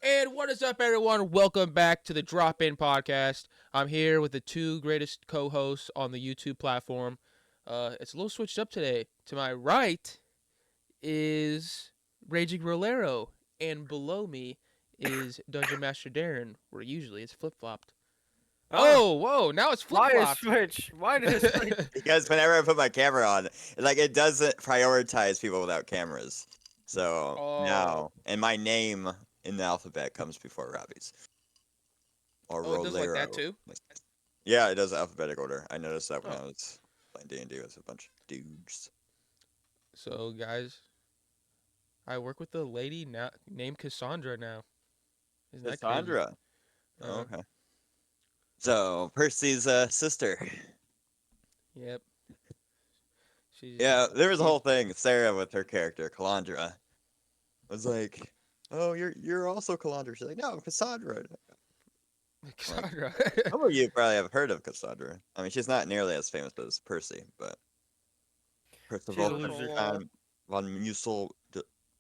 And what is up, everyone? Welcome back to the DropN podcast. I'm here with the two greatest co-hosts on the YouTube platform. It's a little switched up today. To my right is Raging Rolero, and below me is Dungeon Master Darren, where usually it's flip-flopped. Oh, Oh, whoa! Now it's why a flip-flopped. switch? Why did it switch? Because whenever I put my camera on, it doesn't prioritize people without cameras. So Oh, now, and my name in the alphabet comes before Robbie's or oh, it does like that Rolero. too. Yeah, it does alphabetic order. I noticed that when Oh, I was playing D&D with a bunch of dudes. so guys, I work with a lady now named Cassandra now. Isn't that crazy? Cassandra. Uh, Okay. So Percy's sister. yep. She's Yeah, there was a she's whole thing. Sarah with her character, Calandra, was like, "Oh, you're also Calandra." She's like, "No, Cassandra." Like, Cassandra. some of you probably have heard of Cassandra. I mean, she's not nearly as famous as Percy, but She's a Percival loser. von Musel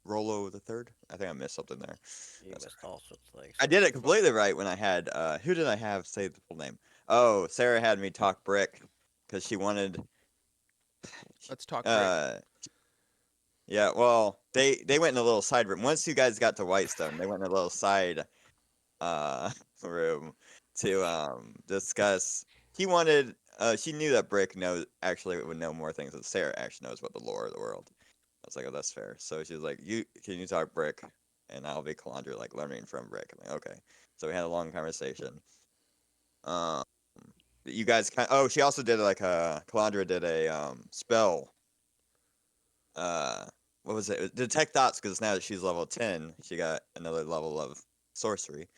Rollo the Third. I think I missed something there. You missed all sorts of things. I did it completely right when I had who did I have say the full name? Oh, Sarah had me talk Brick because she wanted Let's talk brick. uh yeah, well, they went in a little side room. Once you guys got to Whitestone, they went in a little side uh room to discuss. He wanted she knew that Brick knows actually would know more things than Sarah actually knows about the lore of the world. I was like, oh, that's fair. So she was like, you can you talk Brick, and I'll be Calandra, like learning from Brick. I'm like, okay. So we had a long conversation. Um, you guys kind. Oh, she also did like a Calandra did a spell. Uh, what was it? Detect thoughts, because now that she's level 10, she got another level of sorcery.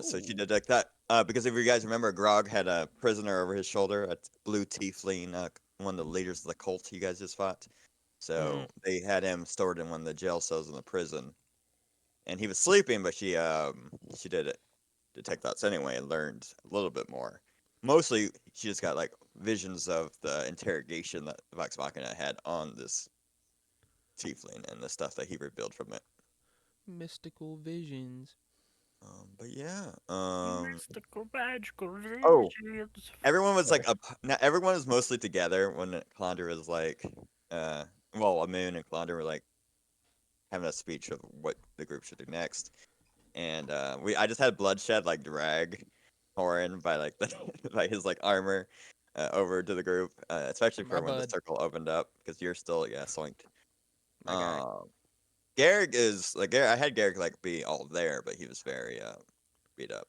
So she Oh. detect that. Because if you guys remember, Grog had a prisoner over his shoulder, a blue tiefling, one of the leaders of the cult you guys just fought. So they had him stored in one of the jail cells in the prison, and he was sleeping, but she did it detect thoughts anyway and learned a little bit more. Mostly, she just got like visions of the interrogation that Vox Machina had on this tiefling and the stuff that he revealed from it. Mystical visions. But yeah, Mystical magical oh, visions. everyone was Sorry. like, now everyone was mostly together when Calandra was like, well, Amun and Calandra were like having a speech of what the group should do next. And I just had Bloodshed like drag Horan by like the by his like armor over to the group, especially My for when the bud. circle opened up because you're still soinked. My guy. Garrick is like I had Garrick like be all there, but he was very beat up.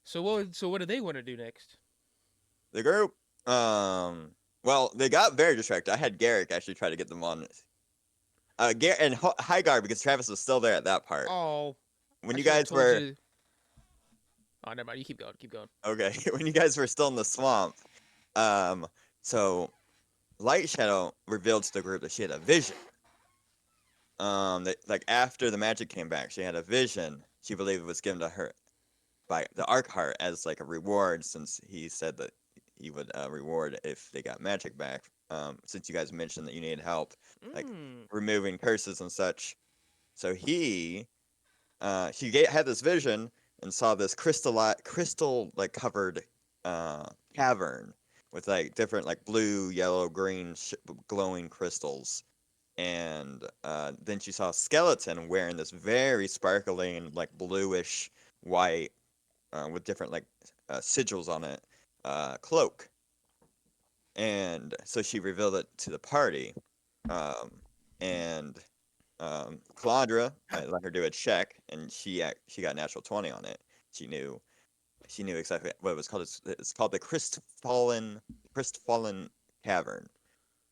So what do they want to do next? The group, well, they got very distracted. I had Garrick actually try to get them on. Garrick and Highguard because Travis was still there at that part. Oh, When I you should have guys told were you. Oh, never mind. You keep going. Keep going. okay, when you guys were still in the swamp, um, so Light Shadow revealed to the group that she had a vision. That like after the magic came back, she had a vision. She believed it was given to her by the Arkheart as like a reward, since he said that he would reward if they got magic back. Since you guys mentioned that you needed help, like Mm. removing curses and such. So had this vision and saw this crystal like covered cavern with like different like blue, yellow, green glowing crystals. And then she saw a skeleton wearing this very sparkling like bluish white with different like sigils on it cloak. And so she revealed it to the party. And Calandra, I let her do a check, and she got natural 20 on it. She knew exactly what it was called. It's called the Crestfallen Cavern,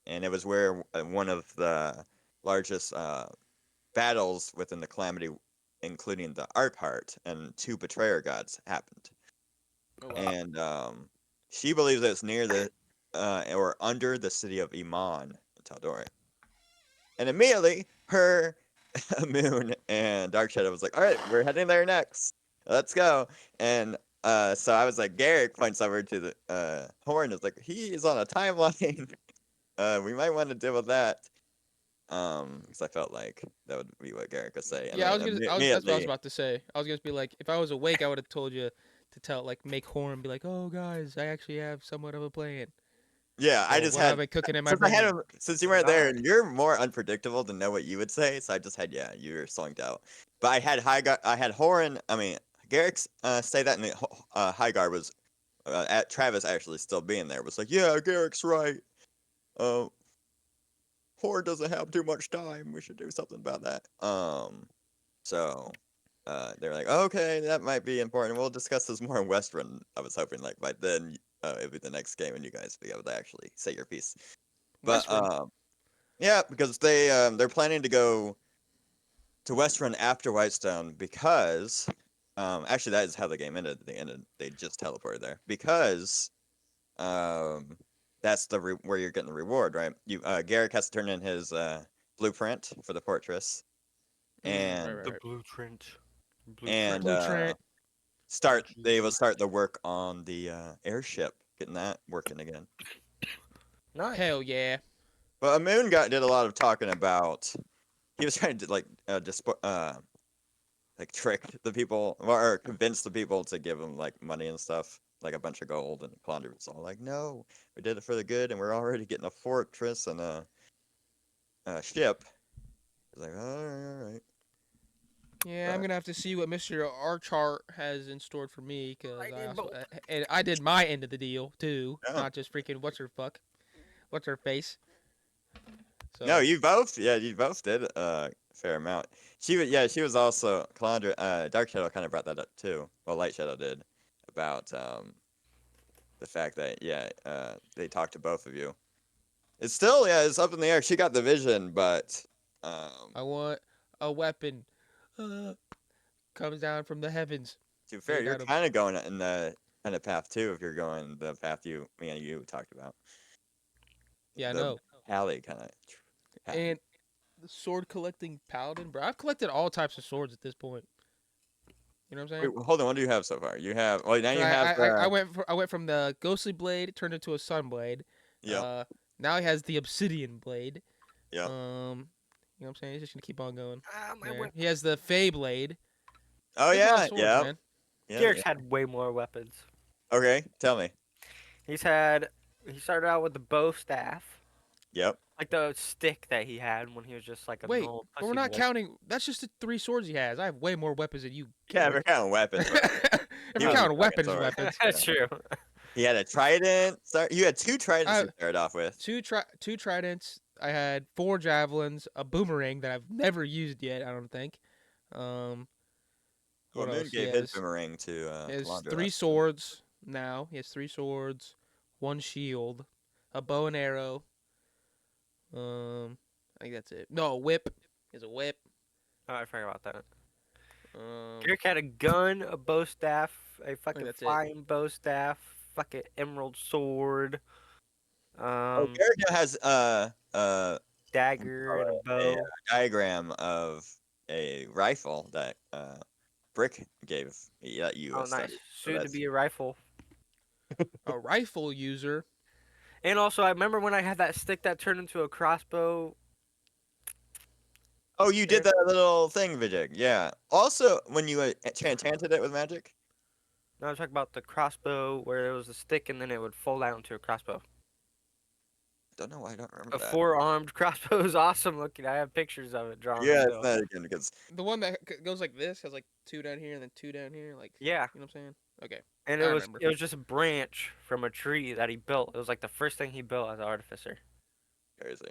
and it was where one of the largest battles within the Calamity, including the Arkheart and two Betrayer gods, happened. Oh wow. And she believes that it's near the or under the city of Iman in Tal'Dorei. And immediately, her, Moon, and Dark Shadow was like, all right, we're heading there next. Let's go. And so I was like, Garrick points over to the Horn. Is like, he is on a timeline. We might want to deal with that. because I felt like that would be what Garrick would say. And Yeah, then that's what I was immediately, about to say. I was gonna be like, if I was awake, I would have told you to tell, like, make horn, be like, oh guys, I actually have somewhat of a plan. yeah, I Well, just what have had I cooking in my since I had brain? him since you weren't there, and Nice. you're more unpredictable to know what you would say. So I just had you were slunked out. But I had Horan. I mean, Garrick's say that, and the Highgar was at Travis actually still being there was like, yeah, Garrick's right. Uh, Horan doesn't have too much time. We should do something about that. So they're like, okay, that might be important. We'll discuss this more in West Run. I was hoping like by then it'd be the next game and you guys be able to actually say your piece. But Western. yeah, because they're planning to go to West Run after Whitestone because actually that is how the game ended. They just teleported there because um that's where you're getting the reward, right? You Garrick has to turn in his blueprint for the fortress Right, and right, The right. blueprint. and Blue Trent. they will start the work on the airship, getting that working again. Nice. Hell yeah. But Moon did a lot of talking about. He was trying to like trick the people or convince the people to give him like money and stuff, like a bunch of gold. And Plunder was all like, "No, we did it for the good, and we're already getting a fortress and a ship." He's like, all right." Yeah, I'm But gonna have to see what Mr. Archart has in store for me, because I I did also both. and I did my end of the deal too, no, not just freaking what's her face. no, So you both did a fair amount. She was also Calandra. Dark Shadow kind of brought that up too. Well, Light Shadow did about the fact that they talked to both of you. It's still it's up in the air. She got the vision, but I want a weapon. Uh, comes down from the heavens. to be fair, Made you're out of kind of going in the kind of path too. If you're going the path me and you talked about, yeah, I the know. alley kind of path. And the sword collecting paladin, bro. I've collected all types of swords at this point. You know what I'm Wait, saying? hold on. What do you have so far? You have now Cause you have I went from the ghostly blade turned into a sun blade. yep, Now he has the obsidian blade. yep. You know what I'm saying? He's just gonna keep on going. I There. went. He has the Fey blade. Oh He has a lot of yeah, swords, yeah, man. yeah. Garrick's had way more weapons. Okay, tell me. He's had. He started out with the bow staff, Yep. like the stick that he had when he was just like a Wait, normal but we're pussy not boy. counting. That's just the 3 swords he has. I have way more weapons than you, Yeah, we're Garrick. counting weapons. Right? If He we're wasn't counting talking weapons, swords. weapons. That's true. He had a trident. You had 2 tridents I you started off with. two tridents. I had 4 javelins, a boomerang that I've never used yet. I don't think. Um, Well, what Moon else? He gave his has boomerang to he has Calandra 3 swords now. He has 3 swords, 1 shield, a bow and arrow. I think that's it. No, a whip. He has a whip. Oh, I forgot about that. Um, Garrick had a gun, a bow staff, a fucking that's it. flying bow staff, fucking emerald sword, Oh, Garrick has dagger, and a a bow. diagram of a rifle that Brick gave you Oh, a nice. study. So Soon to that's be a rifle. a rifle user. And also, I remember when I had that stick that turned into a crossbow. oh, you did that little thing, Vijay. Yeah. Also, when you enchanted it with magic. No, I'm talking about the crossbow where there was a stick and then it would fold out into a crossbow. Don't know why I don't remember A that. 4-armed crossbow is awesome looking. I have pictures of it drawn Yeah, it's still. not again because The one that goes like this has like 2 down here and then 2 down here. Like, Yeah, you know what I'm saying? Okay. and I it was remember. it was just a branch from a tree that he built. It was like the first thing he built as an artificer. crazy.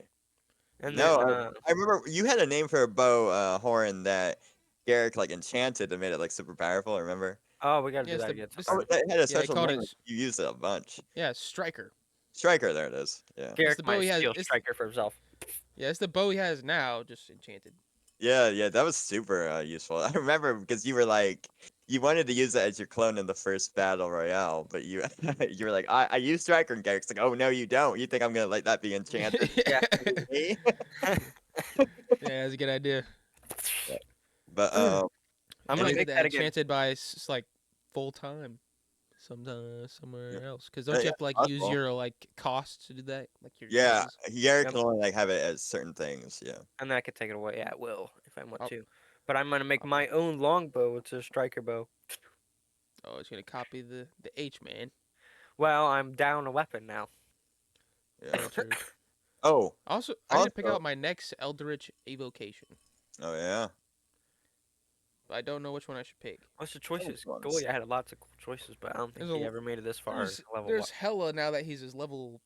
And No, then I remember you had a name for a bow horn that Garrick like enchanted and made it like super powerful. Remember? oh, we gotta do Yes, that again this Oh, sometime. it had a yeah, he special called name. it. You used it a bunch. Yeah, striker. Striker, there it is. Yeah. Garrick the bow might he has- steal it's- striker for himself. Yeah, it's the bow he has now, just enchanted. Yeah, that was super useful. I remember because you were like, you wanted to use it as your clone in the first battle royale, but you you were like, I use Striker, and Garrick's like, oh no, you don't. You think I'm gonna let that be enchanted? Yeah. Me? Yeah, that's a good idea. But I'm And gonna I any- did make that that again. enchanted by like full time. somewhere Yeah. else. Because don't you Yeah, have to like use possible. your like costs to do that? Like your Yeah, choices. Garrett Yep. can only like have it as certain things. Yeah. And then I could take it away at will if I want Oh, to. But I'm gonna make my own longbow. It's a striker bow. oh, it's gonna copy the H man. Well, I'm down a weapon now. Yeah. Oh, true. Oh, Also, I need to pick also. out my next Eldritch evocation. Oh yeah. But I don't know which one I should pick. What's the Those choices? ones. Goalie, I had lots of cool choices, but I don't think There's he a ever made it this far to level there's up. hella now that he's his level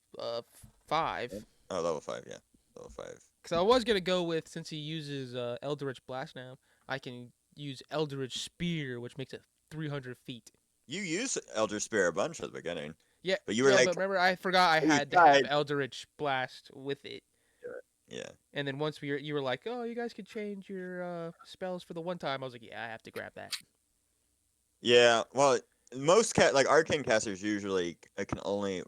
5. Oh, level 5. Yeah, level 5. Because I was gonna go with, since he uses Eldritch Blast now, I can use Eldritch Spear, which makes it 300 feet. You used Elder Spear a bunch at the beginning, Yeah, but you were yeah, like, but remember I forgot I you had to have tried. Eldritch Blast with it. Yeah. And then once you were like, oh, you guys could change your spells for the one time. I was like, yeah, I have to grab that. Yeah. Well, most like arcane casters usually can only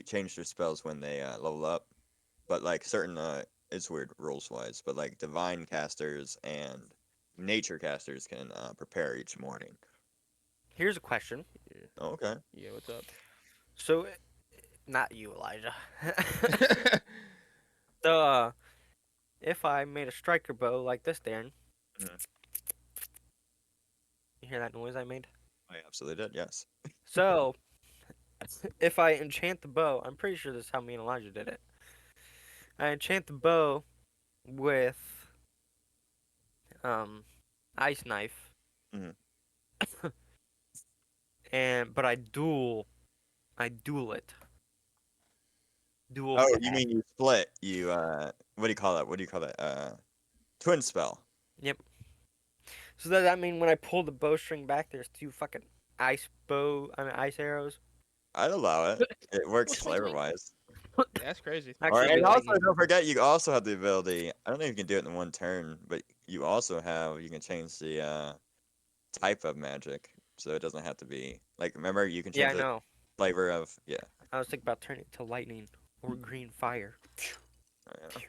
change their spells when they level up, but like certain it's weird rules wise, but like divine casters and nature casters can prepare each morning. Here's a question. Yeah, Oh, okay. yeah, what's up? So, not you, Elijah. So, if I made a striker bow like this, Darren, Mhm. you hear that noise I made? I absolutely did. Yes. So, if I enchant the bow, I'm pretty sure this is how me and Elijah did it. I enchant the bow with ice knife, Mhm. but I duel it. Dual Oh, you attack. mean you split? You what do you call that? What do you call that? Twin spell. Yep. So does that mean when I pull the bowstring back, there's two fucking ice arrows? I'd allow it. It works What's wrong? flavor wise. Yeah, that's crazy. All Actually, right, it'd be and also lightning. don't forget you also have the ability. I don't know if you can do it in one turn, but you also have you can change the type of magic, so it doesn't have to be like. Remember, you can Yeah, change I the know. flavor of I was thinking about turning it to lightning or green fire. Oh, yeah.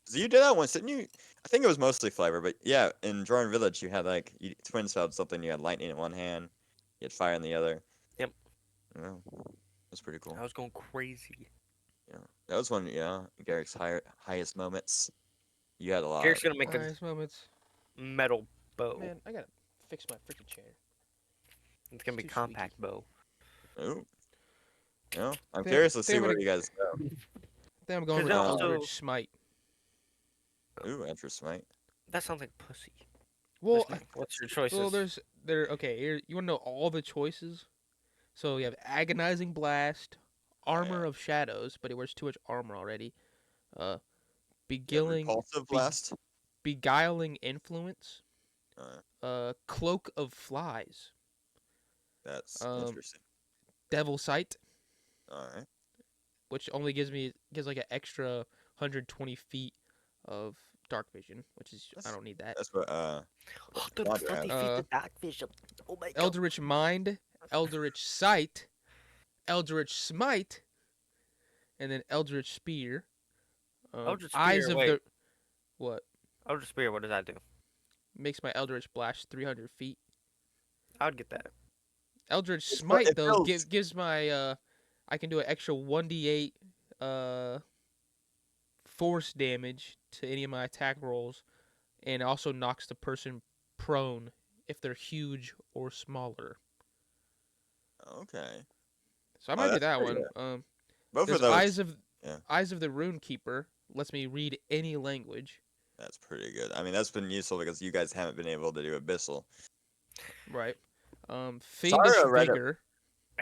So you did that once, didn't you? I think it was mostly flavor, but yeah, in Drawing Village, you had like twin spelled something. You had lightning in one hand, you had fire in the other. Yep. Yeah, that's pretty cool. I was going crazy. Yeah, that was one. Yeah, Garrick's highest moments. You had a lot. Garrett's gonna make a Highest moments. metal bow. Man, I gotta fix my freaking chair. It's gonna It's be too compact bow. Ooh, yeah. I'm Think, curious to see think I'm where gonna, you guys go. think I'm going Because with also, Eldritch Smite. Ooh, interesting, right? that sounds like pussy. Well, Just kidding. What's your choices? okay. You wanna know all the choices? So you have Agonizing Blast, Oh, Armor yeah. of Shadows, but he wears too much armor already. Uh, Yeah, Beguiling, repulsive be, blast. Beguiling Influence, Uh, Cloak of Flies, that's um, interesting. Devil Sight, All right. which only gives like an extra 120 feet of dark vision, which is I That's don't need that. that's what Wander has. 140 feet Uh, to dark vision. Oh my god. Eldritch Mind, Eldritch Sight, Eldritch Smite, and then Eldritch Spear. Eldritch Eyes Spear, of wait. the what Eldritch Spear, what does that do? makes my Eldritch Blast 300 feet. I would get that. Eldritch It Smite though fills. gives my I can do an extra 1d8 force damage to any of my attack rolls, and it also knocks the person prone if they're huge or smaller. Okay. So I Oh, might do that's that pretty one. good. Both of There's those. Yeah, Eyes of the Rune Keeper lets me read any language. that's pretty good. I mean, that's been useful because you guys haven't been able to do Abyssal. Right. Fiendish Sorry, I Vigor.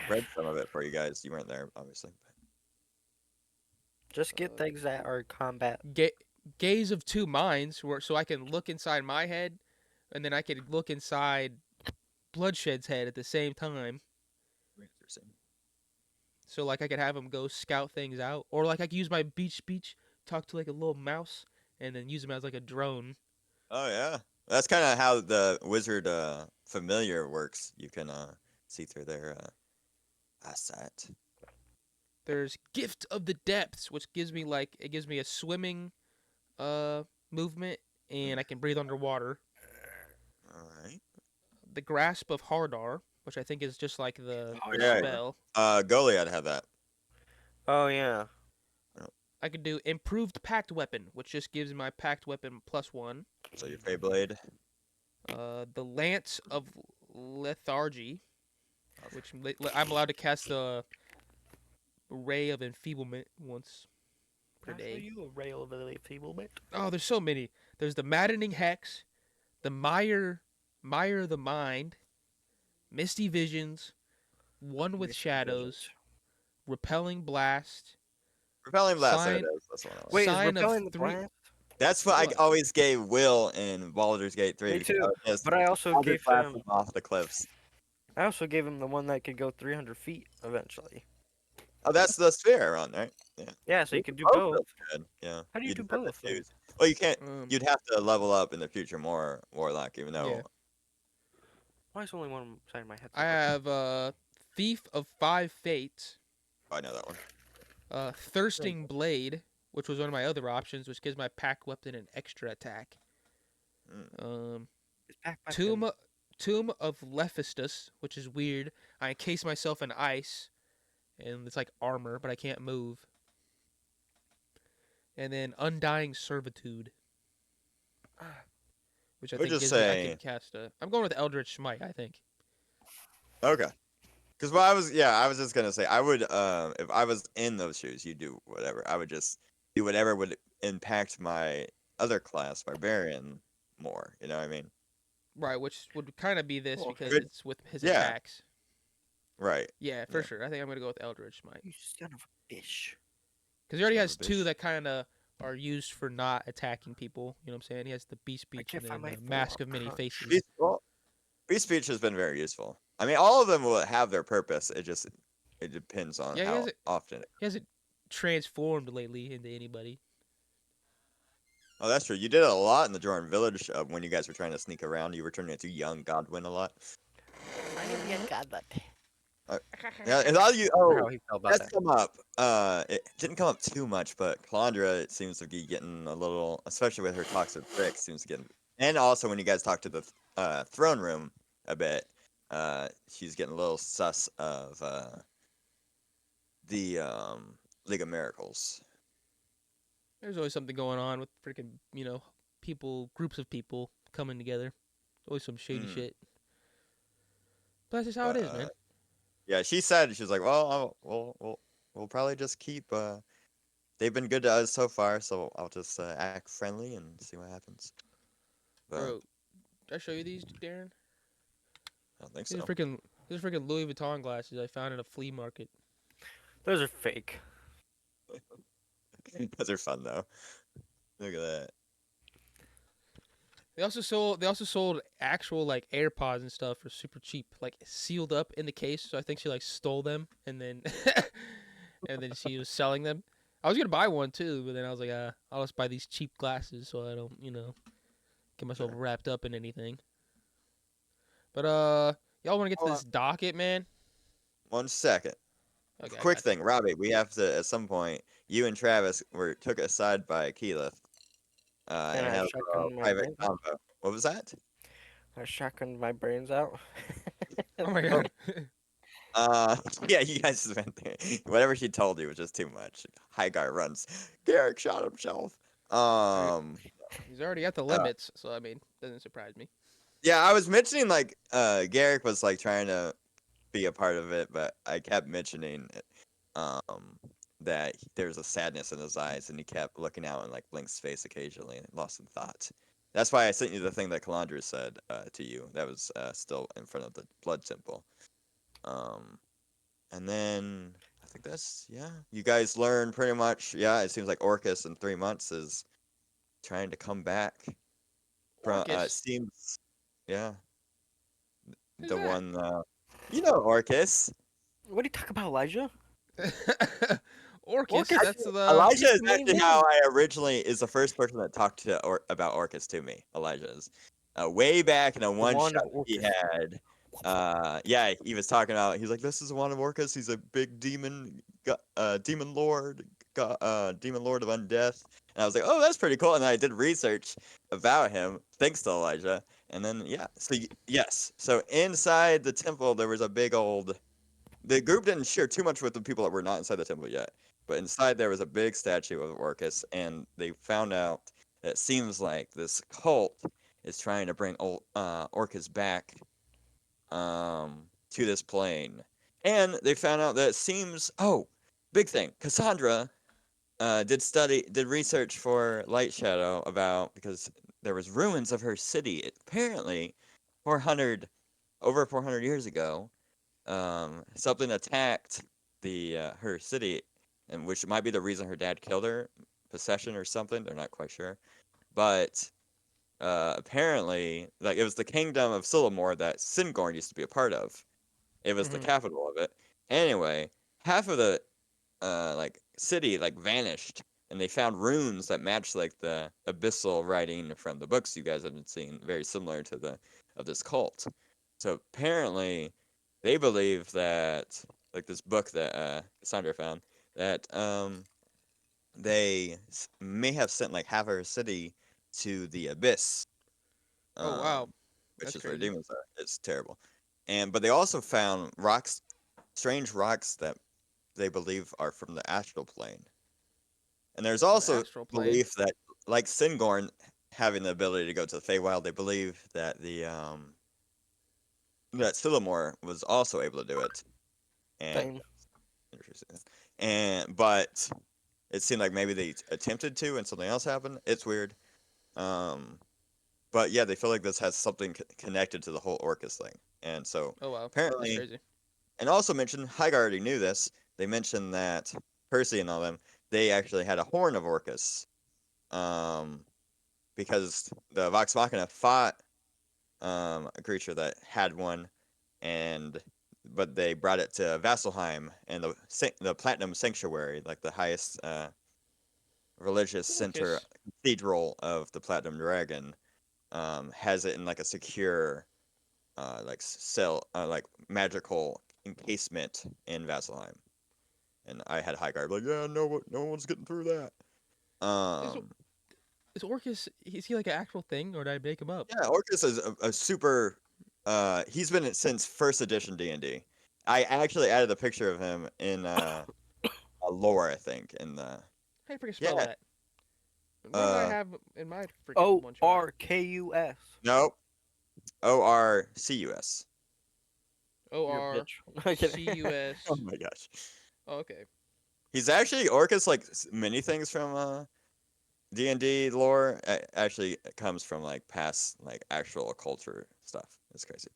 read some of it for you guys. You weren't there, obviously. Just get Uh, things that are combat. Gaze of Two Minds, so I can look inside my head, and then I can look inside Bloodshed's head at the same time. Interesting. So like I could have him go scout things out, or like I could use my beach speech, talk to like a little mouse, and then use him as like a drone. Oh yeah, that's kind of how the wizard familiar works. You can see through their eyesight. There's Gift of the Depths, which gives me a swimming movement, and I can breathe underwater. All right. The Grasp of Hardar, which I think is just like the Oh, Yeah. spell. Goliath had that. Oh yeah. I could do improved packed weapon, which just gives my packed weapon +1. So your Feyblade. The lance of lethargy, which I'm allowed to cast the ray of enfeeblement once per Actually, day. you a rail of a feeble bit. Oh, there's so many. There's the maddening hex, the mire of the mind, misty visions, one with shadows, repelling blast, Repelling Blast, there it sign is. That's the one I like. Wait, is sign of repelling the three. blast? That's what I What? always gave Will in Baldur's Gate 3. Me Because I too. would just But I also Eldritch gave blast him. them off the cliffs. I also gave him the one that could go 300 feet eventually. Oh, that's the sphere one, right? Yeah. Yeah, so you could do Both both. look good. Yeah. How do you You'd do just have to both, though? choose. Well, you can't. Um, You'd have to level up in the future more Warlock, even though yeah. Why is only one side of my head? I have thief of 5 fates, I know that one. thirsting blade, which was one of my other options, which gives my pack weapon an extra attack. Mm. It's back Tomb of Lephistus, which is weird. I encase myself in ice, and it's like armor, but I can't move. And then Undying Servitude, which I We'll think just gives me. I say can cast a. I'm going with Eldritch Smite. I think. okay. Because what I was just gonna say, I would, if I was in those shoes, you do whatever. I would just do whatever would impact my other class, Barbarian, more. You know what I mean? Right, which would kind of be this Well, because good. it's with his Yeah. attacks. Right. Yeah, for Yeah. sure. I think I'm gonna go with Eldritch Smite You son of a bitch. because he already Son of has a 2 bitch. that kind of are used for not attacking people. You know what I'm saying? He has the Beast Speech can't and find then my Mask four of Many crunch. Faces. Beast Speech has been very useful. I mean, all of them will have their purpose. It depends on Yeah, how often. he hasn't transformed lately into anybody. Oh, that's true. You did it a lot in the Jordan Village when you guys were trying to sneak around. You were turning into young Godwin a lot. I am young Godlet. Yeah, and all you. I wonder Oh, how he felt about that's that. come up. It didn't come up too much, but Calandra, it seems to be getting a little, especially with her talks with Rick, seems to get, and also when you guys talk to the throne room a bit, she's getting a little sus of the League of Miracles. There's always something going on with freaking people, groups of people coming together. Always some shady Mm. shit. But that's just how it But is, man. yeah, she said she was like, well, we'll probably just keep. They've been good to us so far, so I'll just act friendly and see what happens. But Bro, did I show you these, Darren? I don't think These are so. freaking Louis Vuitton glasses I found at a flea market. Those are fake. Those are fun though. Look at that. They also sold actual like AirPods and stuff for super cheap, like sealed up in the case. So I think she like stole them and then and then she was selling them. I was gonna buy one too, but then I was like, I'll just buy these cheap glasses so I don't, get myself Sure. wrapped up in anything. But y'all want to get to Hold this docket, man? 1 second. Okay, I Quick got you. thing, Robbie. We have to at some point. You and Travis were took aside by Keyleth And and I have a shotgunned my private brains out. convo. What was that? I shotgunned my brains out. Oh my god. Yeah, you guys just went there. Whatever she told you was just too much. Highgar runs. Garrick shot himself. He's already at the Uh, limits, so I mean, doesn't surprise me. yeah, I was mentioning like Garrick was like trying to be a part of it, but I kept mentioning that there's a sadness in his eyes, and he kept looking out and like Blink's face occasionally, and lost some thought. That's why I sent you the thing that Calandra said to you. That was still in front of the blood temple. And then I think that's yeah. You guys learn pretty much. Yeah, it seems like Orcus in 3 months is trying to come back. From it Orcus. seems yeah, Who's the that? one you know Orcus. What do you talk about, Elijah? Orcus. Orcus? That's the. Elijah He's is the main actually villain. how I originally is the first person that talked to about Orcus to me. Elijah is way back in a The one wand shot of he Orcus. had. Yeah, he was talking about. He's like, "This is the wand of Orcus. He's a big demon lord, demon lord of undeath." And I was like, "Oh, that's pretty cool." And I did research about him, thanks to Elijah. And then so yes, so inside the temple there was a big old. The group didn't share too much with the people that were not inside the temple yet, but inside there was a big statue of Orcus, and they found out that it seems like this cult is trying to bring Orcus back to this plane. And they found out that it seems big thing. Cassandra did research for Light Shadow about because there was ruins of her city. Apparently, 400 over 400 years ago, something attacked the her city, and which might be the reason her dad killed her, possession or something. They're not quite sure, but apparently, like it was the kingdom of Silumor that Singorn used to be a part of. It was the Mhm. capital of it. Anyway, half of the like city like vanished, and they found runes that matched like the abyssal writing from the books you guys have been seeing, very similar to the of this cult. So apparently, they believe that like this book that Cassandra found that may have sent like half of her city to the abyss, Oh wow, which that's is where crazy. demons are. It's terrible. And but they also found rocks, strange rocks that they believe are from the astral plane. And there's From the also astral plane. belief that, like Singorn having the ability to go to the Feywild, they believe that that Silumor was also able to do it. And Same. interesting. But it seemed like maybe they attempted to, and something else happened. It's weird. Um, but yeah, they feel like this has something connected to the whole Orcus thing. And so Oh wow, that's apparently, crazy. and also mentioned, Hygar already knew this. They mentioned that Percy and all them, they actually had a horn of Orcus. Um, because the Vox Machina fought a creature that had one, and but they brought it to Vasselheim and the Platinum Sanctuary, like the highest religious center Orcus. cathedral of the Platinum Dragon, has it in like a secure like cell like magical encasement in Vasselheim. And I had Highguard like, yeah, no one's getting through that. Is Um, is Orcus? Is he like an actual thing, or did I make him up? yeah, Orcus is a super. He's been in since first edition D&D. I actually added a picture of him in a lore, I think. In the How do you freaking spell yeah, that? Why did I uh, have in my freaking one shot? ORKUS. nope, ORCUS. O You're a R bitch. I'm C kidding. U Oh S. my gosh, Oh, okay. he's actually Orcus. Like many things from D&D lore, actually comes from like past like actual culture stuff. It's crazy.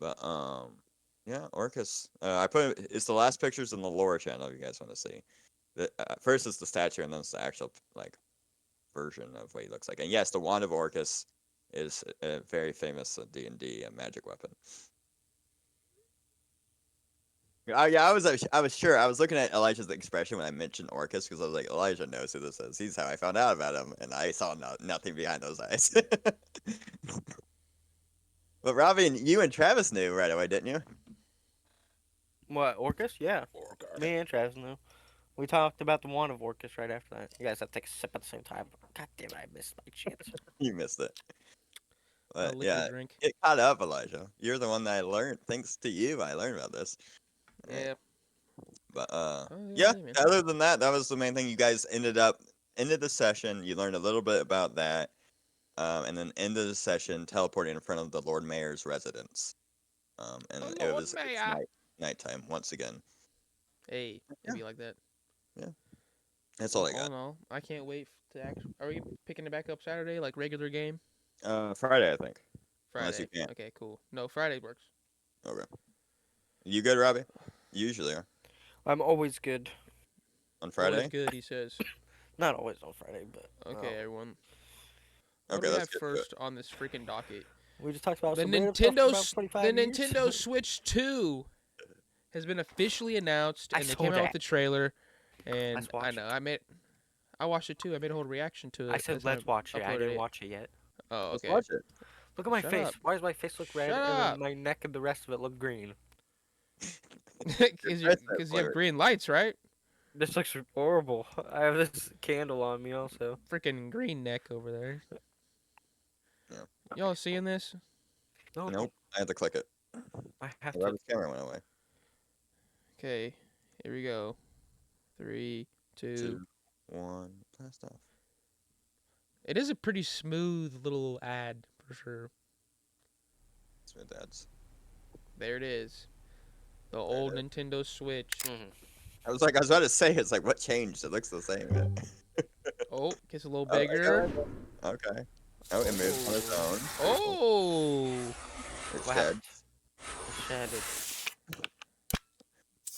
But yeah, Orcus. I put it's the last pictures in the lore channel if you guys want to see. First it's the statue, and then it's the actual like version of what he looks like. And yes, the wand of Orcus is a very famous D&D magic weapon. Yeah, I was sure. I was looking at Elijah's expression when I mentioned Orcus because I was like, Elijah knows who this is. He's how I found out about him, and I saw nothing behind those eyes. But Robbie, you and Travis knew right away, didn't you? What, Orcus? Yeah. Orcus. Me and Travis knew. We talked about the one of Orcus right after that. You guys have to take a sip at the same time. God damn it, I missed my chance. You missed it. A But liquid yeah, drink. it caught up, Elijah. You're the one that I learned. Thanks to you, I learned about this. Right. Yeah. But Oh yeah. yeah, man. Other than that, that was the main thing. You guys ended the session. You learned a little bit about that, and then ended the session teleporting in front of the Lord Mayor's residence. The And Lord it's Mayor. nighttime once again. Hey, it'd Yeah, be like that. yeah. That's all Well, I all got. in all, I can't wait to actually. Are we picking it back up Saturday, like regular game? Friday, I think. Unless you Friday. can't. Okay, cool. No, Friday works. Okay. You good, Robbie? You usually are I'm always good. on Always Friday. good, he says. Not always on Friday, but Okay, everyone. What do Okay, we let's have get to it. first on this freaking docket? we just talked about The some random stuff for about The 25 years. Nintendo Switch 2 has been officially announced, I and they saw came out with that. the trailer. And Let's I watch know it. I watched it too. I made a whole reaction to I it said as I let's watch it. I uploaded didn't it. watch it yet. Oh, Let's okay. watch it. Look at my Shut face. up. Why does my face look red Shut and then up. my neck and the rest of it look green? Because Press that you have flavor. green lights, right? This looks horrible. I have this candle on me also. Freaking green neck over there. Y'all seeing this? No, Nope. I had to click it. I have The to. rabbit's camera went away. Okay, here we go. 3, 2. 2, 1. Blast off. It is a pretty smooth little ad for sure. Smooth ads. There it is. The There it old is. Nintendo Switch. I was about to say, it's like, what changed? It looks the same. Oh, gets a little Oh, I bigger. got it. Okay. Oh, it moves on its own. Oh! It What shed. happened? It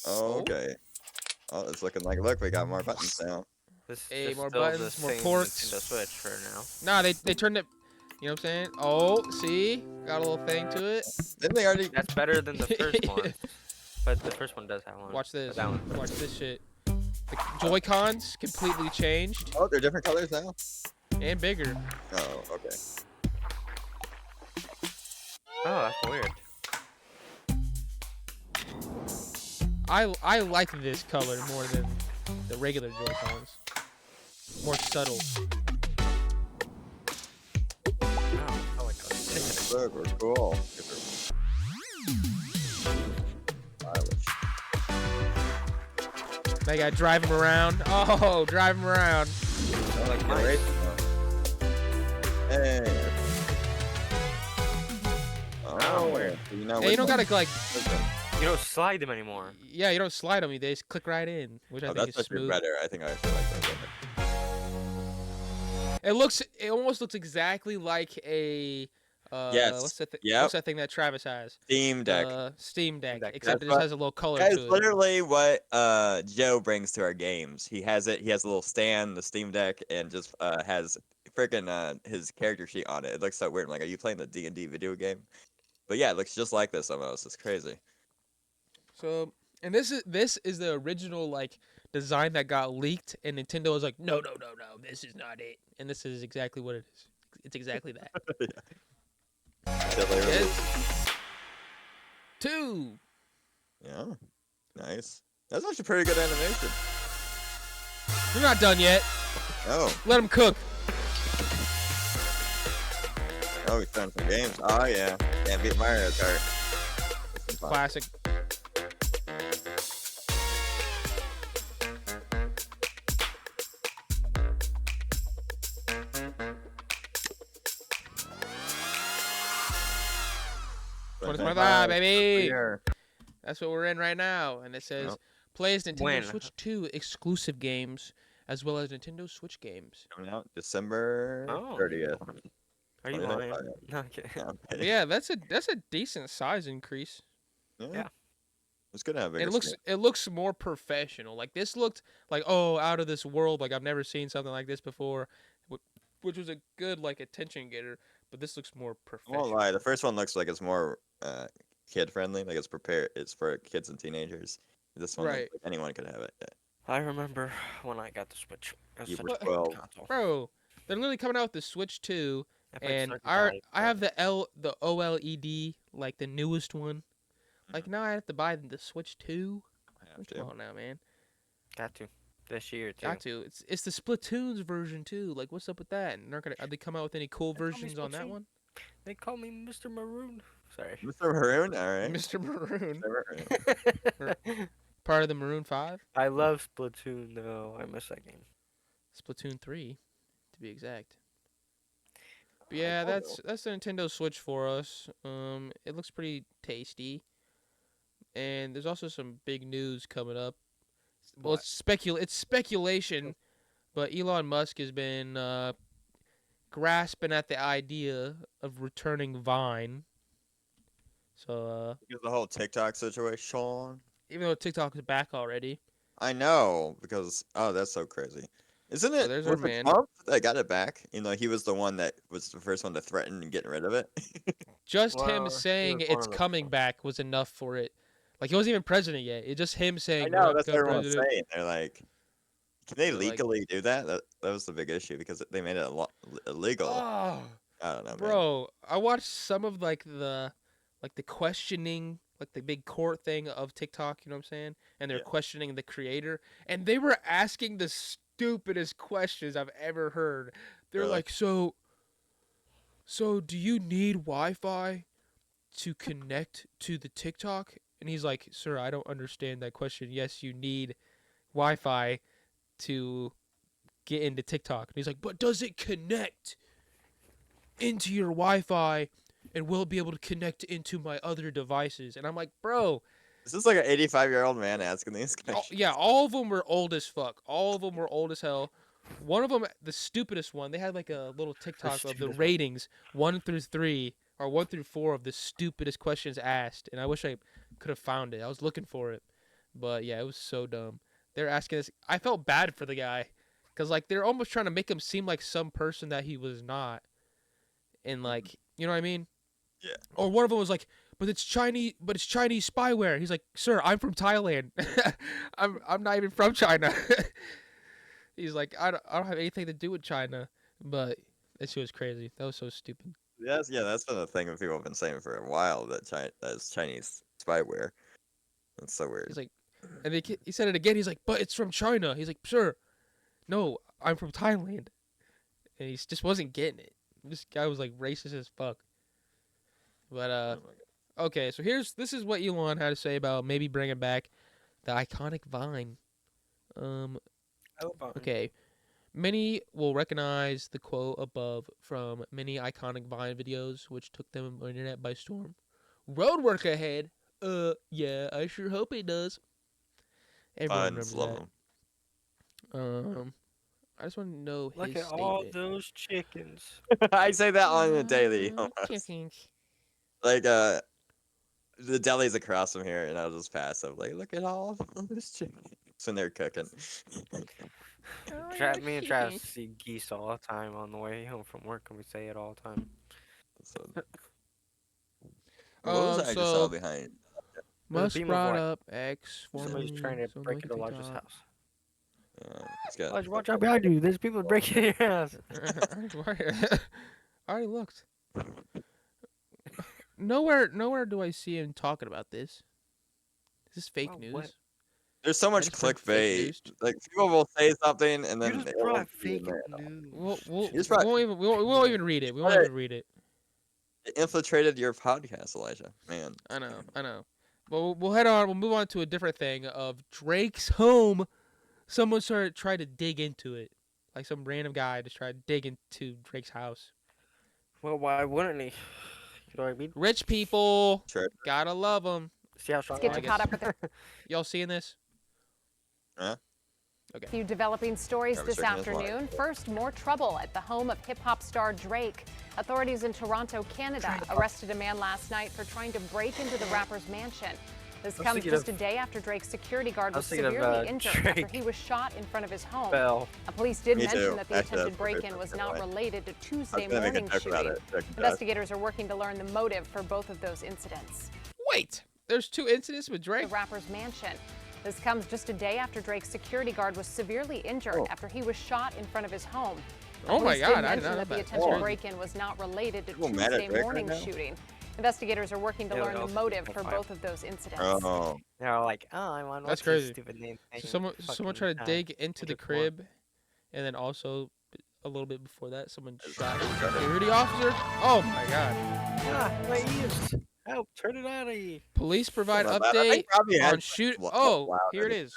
Oh, Oh. okay. Oh, it's looking like, look, we got more buttons now. This is Hey, just more still the buttons, more same ports. Nintendo Switch for now. Nah, they turned it. You know what I'm saying? Oh, see? Got a little thing to it. Didn't they already? That's better than the first one, but the first one does have one. Watch this. That one. Watch this shit. The Joy-Cons completely changed Oh, they're different colors now? and bigger. Oh, okay. Oh, that's weird. I like this color more than the regular Joy-Cons. More subtle. Oh, I like that. Look, we're cool. Stylish. They got drive him around. Oh, drive him around. I like Nice. the racing one. Hey. Oh, weird. so you know Hey, you don't gotta like. You don't slide them anymore. Yeah, you don't slide them. They just click right in, which I Oh, think that's is actually smooth. better. I think I feel like that better. It almost looks exactly like a Yes. what's that Yep. what's that thing that Travis has? Steam Deck. Steam Deck. Deck. Except That's it just what- has a little color That is to it. literally what Joe brings to our games. He has it. He has a little stand, the Steam Deck, and just has freaking his character sheet on it. It looks so weird. I'm like, are you playing the D&D video game? But yeah, it looks just like this almost. It's crazy. So, and this is the original like design that got leaked, and Nintendo was like, no, this is not it, and this is exactly what it is. It's exactly that. Until they release- It's 2. Yeah, nice. That's actually pretty good animation. We're not done yet. Oh, Let them cook. oh, he's playing some games. Oh yeah, can't beat Mario Kart. Classic. But 2025, baby. Here. That's what we're in right now, and it says Yep. plays Nintendo When? Switch 2 exclusive games as well as Nintendo Switch games. Coming out December Oh. 30th. Are you 2025. lying? No, I'm kidding. No, I'm kidding. Yeah, that's a decent size increase. Yeah. It's gonna have a And bigger it looks more professional. Like this looked like out of this world. Like I've never seen something like this before, which was a good like attention getter. But this looks more I professional. won't lie. The first one looks like it's more kid friendly. Like it's prepared. It's for kids and teenagers. This one, Right. looks like anyone could have it. Yeah. I remember when I got the Switch. It was You such were a good 12. console. Bro, they're literally coming out with the Switch 2, I played and Stardew I Valley, I have but the OLED, like the newest one. Like now I have to buy the Switch 2. I have Come to. on now, man. got to this year too. Got to. It's the Splatoon's version too. Like what's up with that? And are they come out with any cool They call me versions on that Splatoon. one? They call me Mr. Maroon. Sorry. Mr. Maroon. All right. Mr. Maroon, Mr. Maroon. part of the Maroon 5, I love Splatoon though. I miss that game. Splatoon 3, to be exact. But yeah, that's the Nintendo Switch for us. It looks pretty tasty, and there's also some big news coming up. Well, What? it's speculation, but Elon Musk has been grasping at the idea of returning Vine. So Because the whole TikTok situation. even though TikTok is back already, I know because that's so crazy. Isn't So it? there's our Was it man. Trump that got it back? You know, he was the one that was the first one to threaten getting rid of it. just Well, him he was saying one it's of the coming back was enough for it. Like he wasn't even president yet. It's just him saying, I know "Welcome, that's what everyone's president." saying. They're like, can they They're like- legally do that? That was the big issue because they made it illegal. Oh, I don't know, man. bro, I watched some of like the questioning, like the big court thing of TikTok. You know what I'm saying? And they're Yeah. questioning the creator, and they were asking the stupidest questions I've ever heard. They're Really? like, so so do you need Wi-Fi to connect to the TikTok? And he's like, sir, I don't understand that question. Yes, you need Wi-Fi to get into TikTok. And he's like, but does it connect into your Wi-Fi and will it be able to connect into my other devices? And I'm like, bro, Is this like an 85-year-old man asking these questions? yeah, all of them were old as fuck. All of them were old as hell. One of them, the stupidest one, they had like a little TikTok of the stupidest one. ratings 1 through 3 or 1 through 4 of the stupidest questions asked, and I wish I could have found it. I was looking for it, but yeah, it was so dumb. They're asking us. I felt bad for the guy, cause like they're almost trying to make him seem like some person that he was not, and like you know what I mean? Yeah. Or one of them was like, but it's Chinese spyware. He's like, sir, I'm from Thailand. I'm not even from China. He's like, I don't have anything to do with China. But that shit was crazy. That was so stupid. That's been a thing that people have been saying for a while, that that's Chinese spyware. That's so weird. He's like, and he said it again. He's like, but it's from China. He's like, sir, no, I'm from Thailand. And he just wasn't getting it. This guy was like racist as fuck. But Oh my God. okay, so this is what Elon had to say about maybe bringing back the iconic Vine. Okay. Many will recognize the quote above from many iconic Vine videos which took them on the internet by storm. Roadwork ahead. Yeah, I sure hope it does. Everyone Vines, remembers love that. them. I just want to know Look his at statement. all those chickens. I say that on a daily. Chickens. Like the deli's across from here, and I'll just pass. I'm like, look at all those chickens when they're cooking. Me and Travis see geese all the time on the way home from work, and we say it all the time. So, what was that I just saw behind? Must beam of brought light. up X. Somebody's trying to break into Elijah's house. It's got, Elijah, watch out behind you. There's people breaking in your house. I already looked. Nowhere do I see him talking about this. Is this fake news? What? There's so much just bring fake clickbait. news. Like people will say something, and You then just brought fake news. We Just brought- won't even read it. We won't even read it. it infiltrated your podcast, Elijah. Man. I know. Well, we'll head on. We'll move on to a different thing of Drake's home. Someone tried to dig into it, like some random guy just tried to dig into Drake's house. Well, why wouldn't he? You know what I mean? Rich people, Sure. gotta love them. See how strong Let's get I you guess- caught up with the Y'all seeing this? few developing stories Yeah, we're this checking this live. afternoon. First, more trouble at the home of hip-hop star Drake. Authorities in Toronto, Canada, arrested a man last night for trying to break into the rapper's mansion. This comes thinking just of- a day after Drake's security guard I was was thinking of, severely injured after Drake. he was shot in front of his home. Bell. Police did Me mention too. that the Actually, attempted that's what break-in I was was not gonna related to Tuesday gonna make a morning joke about shooting. it. Joke about it. Investigators are working to learn the motive for both of those incidents. Wait, there's 2 incidents with The Drake. rapper's mansion. This comes just a day after Drake's security guard was severely injured after he was shot in front of his home. Oh my Police God, did I did mention not know that the that. attempted Oh. break-in was not related to People mad at Tuesday Drake right morning now? shooting. Investigators are working to Yeah, learn they the also motive think for they're both of those incidents. Oh. They're like, oh, I'm on That's what's his crazy. stupid name. So thing, someone fucking, tried to dig into the Project One. crib, and then also a little bit before that, someone shot a security officer. Oh my God! Ah, my ears. Help, turn it out of here. Police provide Something like that. I update think probably had on shoot. lo- Oh, loud here it in it. is.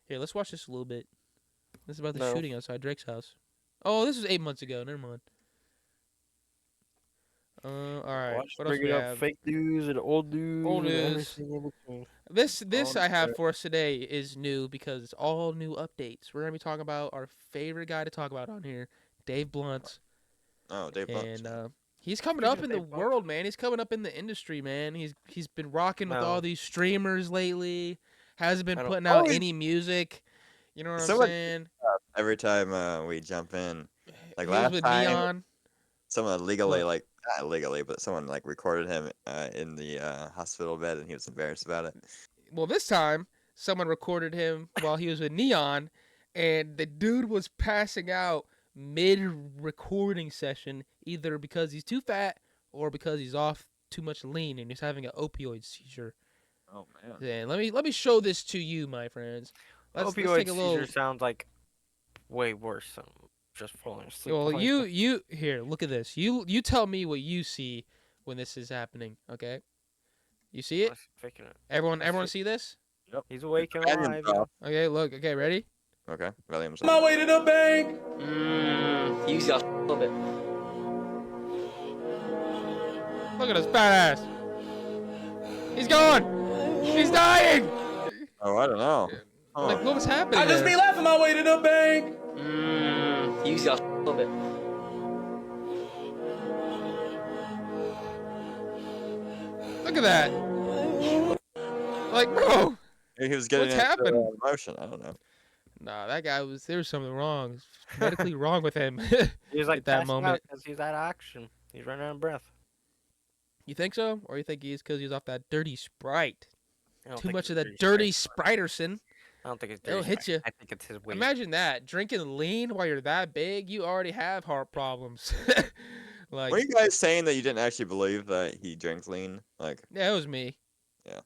Here, let's watch this a little bit. This is about the No. shooting outside Drake's house. Oh, this was 8 months ago. Never mind. All right. Watch What else bringing we up have? fake news and old news. Old and news. everything in between. This Oh, I have shit. for us today is new because it's all new updates. We're gonna be talking about our favorite guy to talk about on here, Dave Blunt, Oh, Dave Blunt. and he's coming Speaking up of in the Dave Blunt. world, man. He's coming up in the industry, man. He's been rocking with No. all these streamers lately. Hasn't been I don't- putting out Oh, he- any music. You know what I'm Someone- saying? Every time we jump in, like he last was with time, Neon. someone legally, What? like not illegally, but someone like recorded him in the hospital bed, and he was embarrassed about it. Well, this time someone recorded him while he was with Neon, and the dude was passing out mid-recording session, either because he's too fat or because he's off too much lean and he's having an opioid seizure. Oh man. And let me show this to you, my friends. Let's Opioid take a little. seizure sounds like way worse. just falling asleep. Well, while you here. Look at this. You tell me what you see when this is happening. Okay. You see it? faking it. Everyone see this? He's awake and Volume's alive. off. Okay. Look. Okay. Ready? Okay, volume's My off. way to the bank. He's got a little bit. Look at this badass. He's gone. He's dying. Oh, I don't know. Huh. Like what was happening? I just be there? laughing my way to the bank. He's got a little bit. Look at that. Like, bro. Maybe he was getting What's into, happened? emotion. I don't know. Nah, that guy was. There was something wrong. Medically wrong with him. He was like At that passing out moment. because he's out of action. He's running out of breath. You think so, or you think he's because he's off that dirty Sprite? I don't Too think much it's of that dirty dirty Sprite. Spriterson. I don't think it's It'll dirty hit Sprite. you. I think it's his weight. Imagine that drinking lean while you're that big. You already have heart problems. Like, Were you guys saying that you didn't actually believe that he drinks lean? Like, yeah, it was me. Yeah.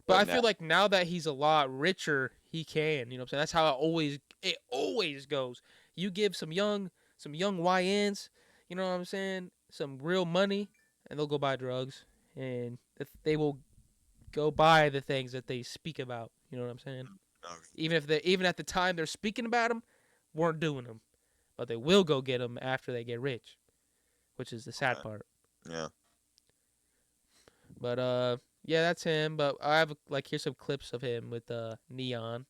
But I But feel like now that he's a lot richer, he can. You know what I'm saying? That's how it always goes. You give some young YNs, you know what I'm saying, some real money, and they'll go buy drugs, and they will go buy the things that they speak about. You know what I'm saying? okay. Even at the time they're speaking about them, weren't doing them, but they will go get them after they get rich, which is the sad Okay. part. Yeah. But yeah, that's him. But I have here's some clips of him with Neon.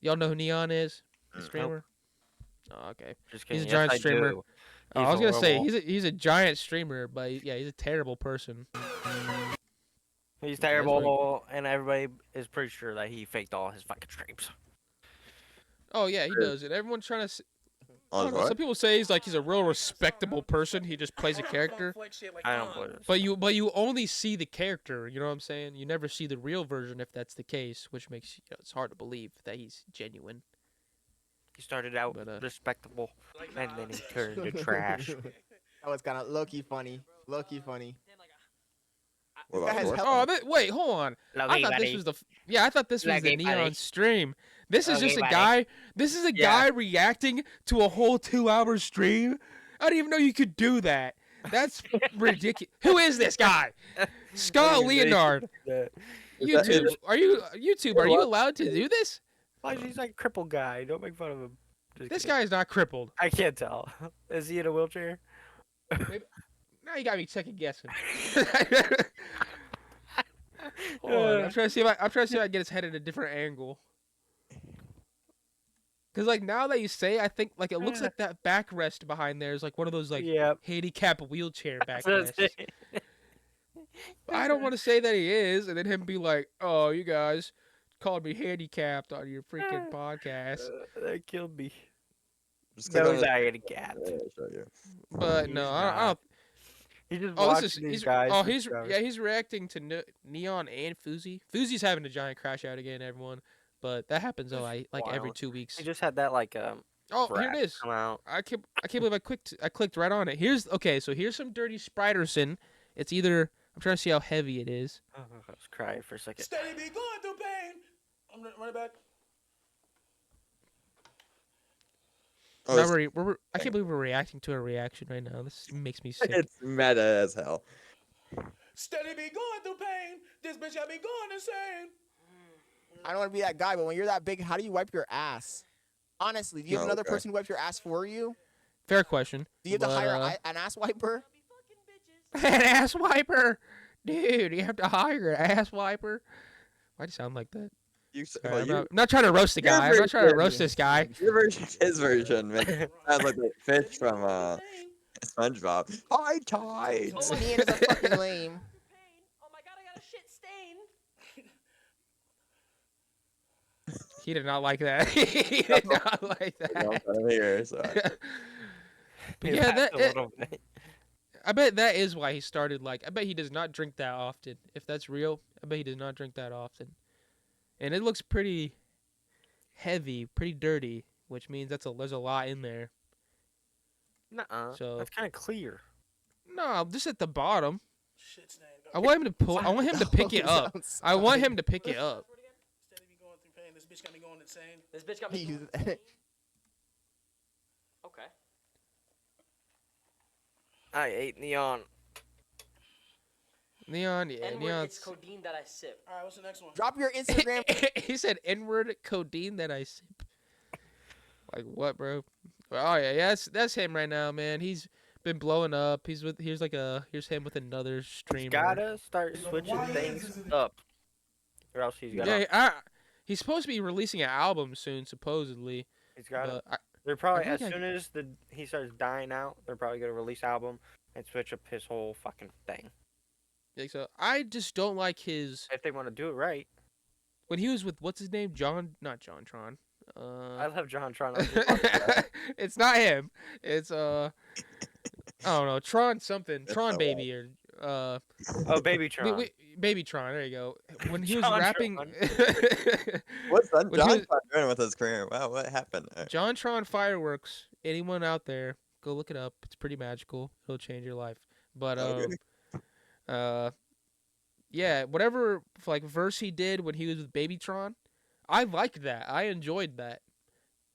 Y'all know who Neon is? The Mm. streamer. Oh, okay. Just He's a kidding. giant Yes, I streamer. do. Oh, I He's was gonna say horrible. he's a giant streamer, but yeah, he's a terrible person. He's That's terrible, and everybody is pretty sure that he faked all his fucking streams. Oh yeah, he does it. Everyone's trying to. I On don't know, what? some people say he's a real respectable person. He just plays a character. I don't believe this. But you only see the character. You know what I'm saying? You never see the real version if that's the case, which makes it's hard to believe that he's genuine. He started out But, respectable, and then he turned to trash. That was kind of low-key funny. Low-key funny. What This guy about has Force? hell- Oh, wait, hold on. I thought this was I thought this was the Lucky buddy. Neon stream. This is Lucky just a buddy. guy. This is a Yeah. guy reacting to a whole 2-hour stream. I didn't even know you could do that. That's ridiculous. Who is this guy? Scott Leonard. YouTube. Are you allowed to do this? Why is he like a crippled guy? Don't make fun of him. Just This kidding. guy is not crippled. I can't tell. Is he in a wheelchair? Now you got me second guessing. Hold on, I'm trying to see if I can get his head at a different angle. Cause like now that you say, I think like it looks like that backrest behind there is like one of those like Yep. handicap wheelchair That's what I'm backrests. saying. I don't want to say that he is, and then him be like, "Oh, you guys called me handicapped on your freaking podcast." That killed me. Just click No, on he's the- not gonna get. Yeah, I'll show you. But He's no, I not. don't. He just Oh, watched this is these he's guys. oh just go- he's reacting to Neon and Fuzi. Fuzi's having a giant crash out again, everyone. But that happens like every Wild. 2 weeks. He just had that like Oh, here it crash is. come out. I can't believe I clicked right on it. Here's some dirty Spriterson. It's either I'm trying to see how heavy it is. Oh, I was crying for a second. Steady be going through pain. I'm running back. Oh, Now it's, I can't believe we're reacting to a reaction right now. This makes me sick. it's meta as hell. Steady be going through pain. This bitch got me going insane. I don't want to be that guy, but when you're that big, how do you wipe your ass? Honestly, do you have Oh, another okay. person who wipes your ass for you? Fair question. Do you have to But, hire an ass wiper? an ass wiper, dude? You have to hire an ass wiper. Why'd you sound like that? You, s- Sorry, well, I'm, you, not, I'm not trying to roast the your guy. I'm not trying to version- roast this guy. your version, his version, makes it sound like the fish from SpongeBob. High tides. Me is a fucking lame. Oh my god, I got a shit stain. He did not like that. he did not like You that. know, I'm here, so. But He yeah, laughed a that little bit. I bet that is why he started. Like, I bet he does not drink that often. If that's real, I bet he does not drink that often. And it looks pretty heavy, pretty dirty, which means there's a lot in there. Nuh-uh. So- That's kind of clear. No, just at the bottom. Shit stain. I want him to pull. I want him to pick it up. Sounds I want him to pick it up. Steady be going through pain. This bitch got me going insane. This bitch got me. He's- Okay. I ate neon. Neon, yeah, N-word, Neon's. it's codeine that I sip. All right, what's the next one? Drop your Instagram. He said N-word codeine that I sip. Like what, bro? Oh yeah, that's him right now, man. He's been blowing up. He's here's him with another He's streamer. gotta start switching things up, or else he's gonna. Yeah, he's supposed to be releasing an album soon, supposedly. He's gotta. But They're probably feel as like soon as he starts dying out, they're probably gonna release album and switch up his whole fucking thing. so I just don't like his If they want to do it right. when he was with what's his name, not John Tron. I love John Tron. I was just talking about that. It's not him. It's I don't know, Tron something, That's Tron not baby or Oh, Baby Tron. Baby Tron. There you go. When he was John rapping, Tron. What's When he John was- doing with his career? Wow, what happened? John Tron fireworks. Anyone out there, go look it up. It's pretty magical. It'll change your life. But Okay. yeah, whatever like verse he did when he was with Baby Tron, I liked that. I enjoyed that.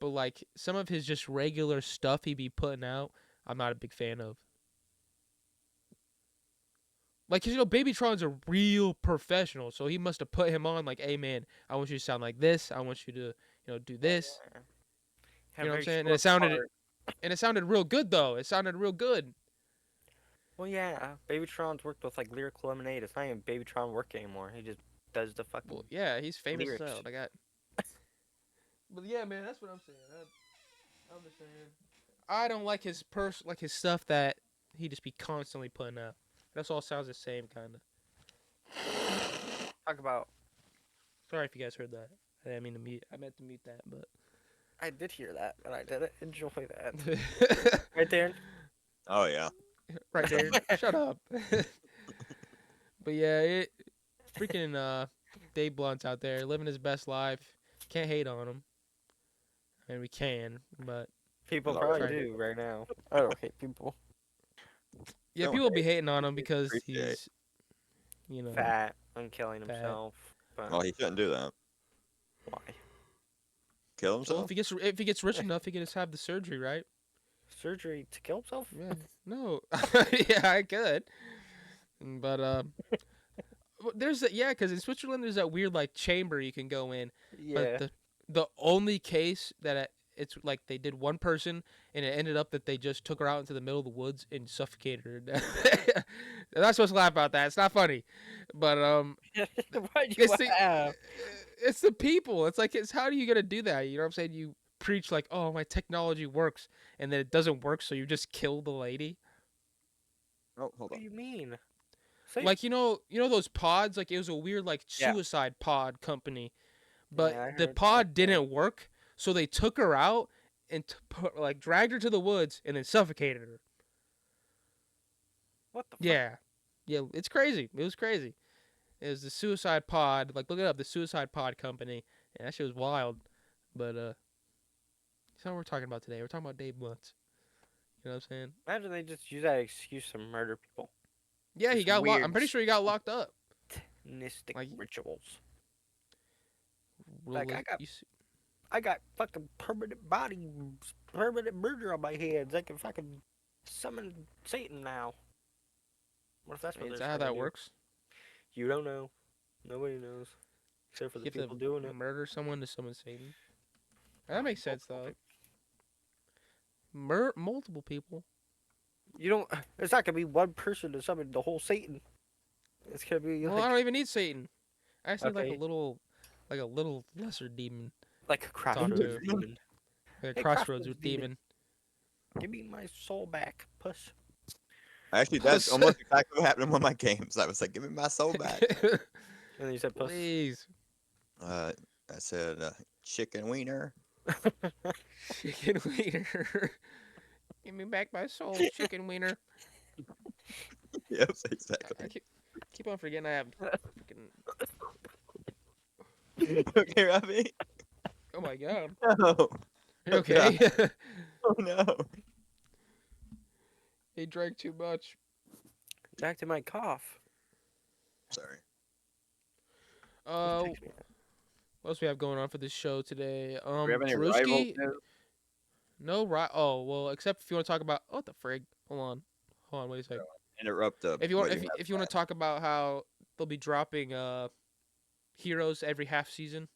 But like some of his just regular stuff he be putting out, I'm not a big fan of. Like, 'cause, Baby Tron's a real professional, so he must have put him on like, hey man, I want you to sound like this. I want you to, do this. Have You know what I'm very saying? short And it sounded real good though. It sounded real good. Well, yeah, Baby Tron's worked with like Lyrical Lemonade. It's not even Baby Tron work anymore. He just does the fucking. Well, yeah, he's famous Lyrics. now. I got. But yeah, man, that's what I'm saying. I'm just saying. I don't like his his stuff that he just be constantly putting out. That's all sounds the same kind of. Talk about. Sorry if you guys heard that. I didn't mean to mute. I meant to mute that, but. I did hear that, and I didn't enjoy that. Right there. Oh yeah. Right there. Shut up. But yeah, freaking Dave Blunt's out there living his best life. Can't hate on him. I mean, we can, but People Oh, probably right. do right now. I don't hate people. yeah, Don't people be hating on him because appreciate. he's, Fat and killing Fat. himself. But Well, he shouldn't do that. why? Kill So himself. if he gets rich enough, he can just have the surgery, right? Surgery to kill himself? Yeah. No. Yeah, I could. But there's that, yeah, because in Switzerland there's that weird like chamber you can go in. Yeah. But the only case that it's like they did one person and it ended up that they just took her out into the middle of the woods and suffocated her. They're not supposed to laugh about that. It's not funny. But Why'd you it's the- laugh? it's the people. It's like how are you gonna do that? You know what I'm saying? You preach like, oh, my technology works, and then it doesn't work, so you just kill the lady. Oh, hold What on. do you mean? Say- Like you know those pods. Like it was a weird like Yeah. suicide pod company, but Yeah, I the heard pod that. didn't work, so they took her out and dragged her to the woods and then suffocated her. What the fuck? Yeah, it's crazy. It was crazy. It was the suicide pod. Like look it up, the suicide pod company. Yeah, that shit was wild. But that's not what we're talking about today. We're talking about Dave Blunt. You know what I'm saying? Imagine they just use that excuse to murder people. Yeah, he It's got locked. weird. I'm pretty sure he got locked up. Mystic Like- rituals. Like, I got- You s- I got fucking permanent murder on my hands. I can fucking summon Satan now. What if that's what Is they're that how trying that to do? works? You don't know. Nobody knows. Except for the You have people to doing it. murder someone to summon Satan. That makes sense though. Multiple people. You don't. It's not gonna be one person to summon the whole Satan. It's gonna be Well, I don't even need Satan. I just need Okay. like a little lesser demon, like a to. crossroads demon. like a Hey, crossroads crossroads with demon. demon. Give me my soul back, puss. Actually, that's almost exactly what happened in one of my games. I was like, "Give me my soul back." And then you said puss. Please, I said, "Chicken wiener." chicken wiener. Give me back my soul, chicken wiener. Yes, exactly. I keep on forgetting I have freaking. Okay, Robbie. Oh my god. No. You okay? Oh no. He drank too much. Back to my cough. Sorry. What else we have going on for this show today? Do we have any Druski. rivals? No, right? Oh well, except if you want to talk about. Oh, what the frig? Hold Hold on, wait a second. Interrupt the. If you want, what if you you, if you want to talk about how they'll be dropping heroes every half season,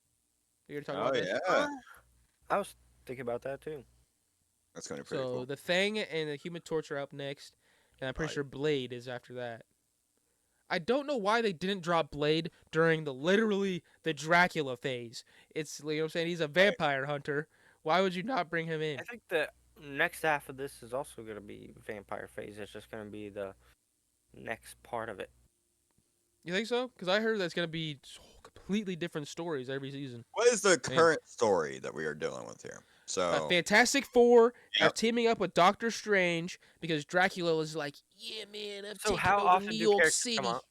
you're gonna talk Oh about this. yeah, I was thinking about that too. that's gonna be pretty So cool. the Thing and the Human Torch are up next, and I'm pretty Right. sure Blade is after that. I don't know why they didn't drop Blade during literally the Dracula phase. It's, you know what I'm saying, he's a vampire hunter. Why would you not bring him in? I think the next half of this is also gonna be vampire phase. It's just gonna be the next part of it. You think so? Because I heard that's gonna be completely different stories every season. What is the current story that we are dealing with here? So Fantastic Four are Yep. teaming up with Doctor Strange because Dracula is like, yeah, man, I'm So taking how over often New do York characters City. come out?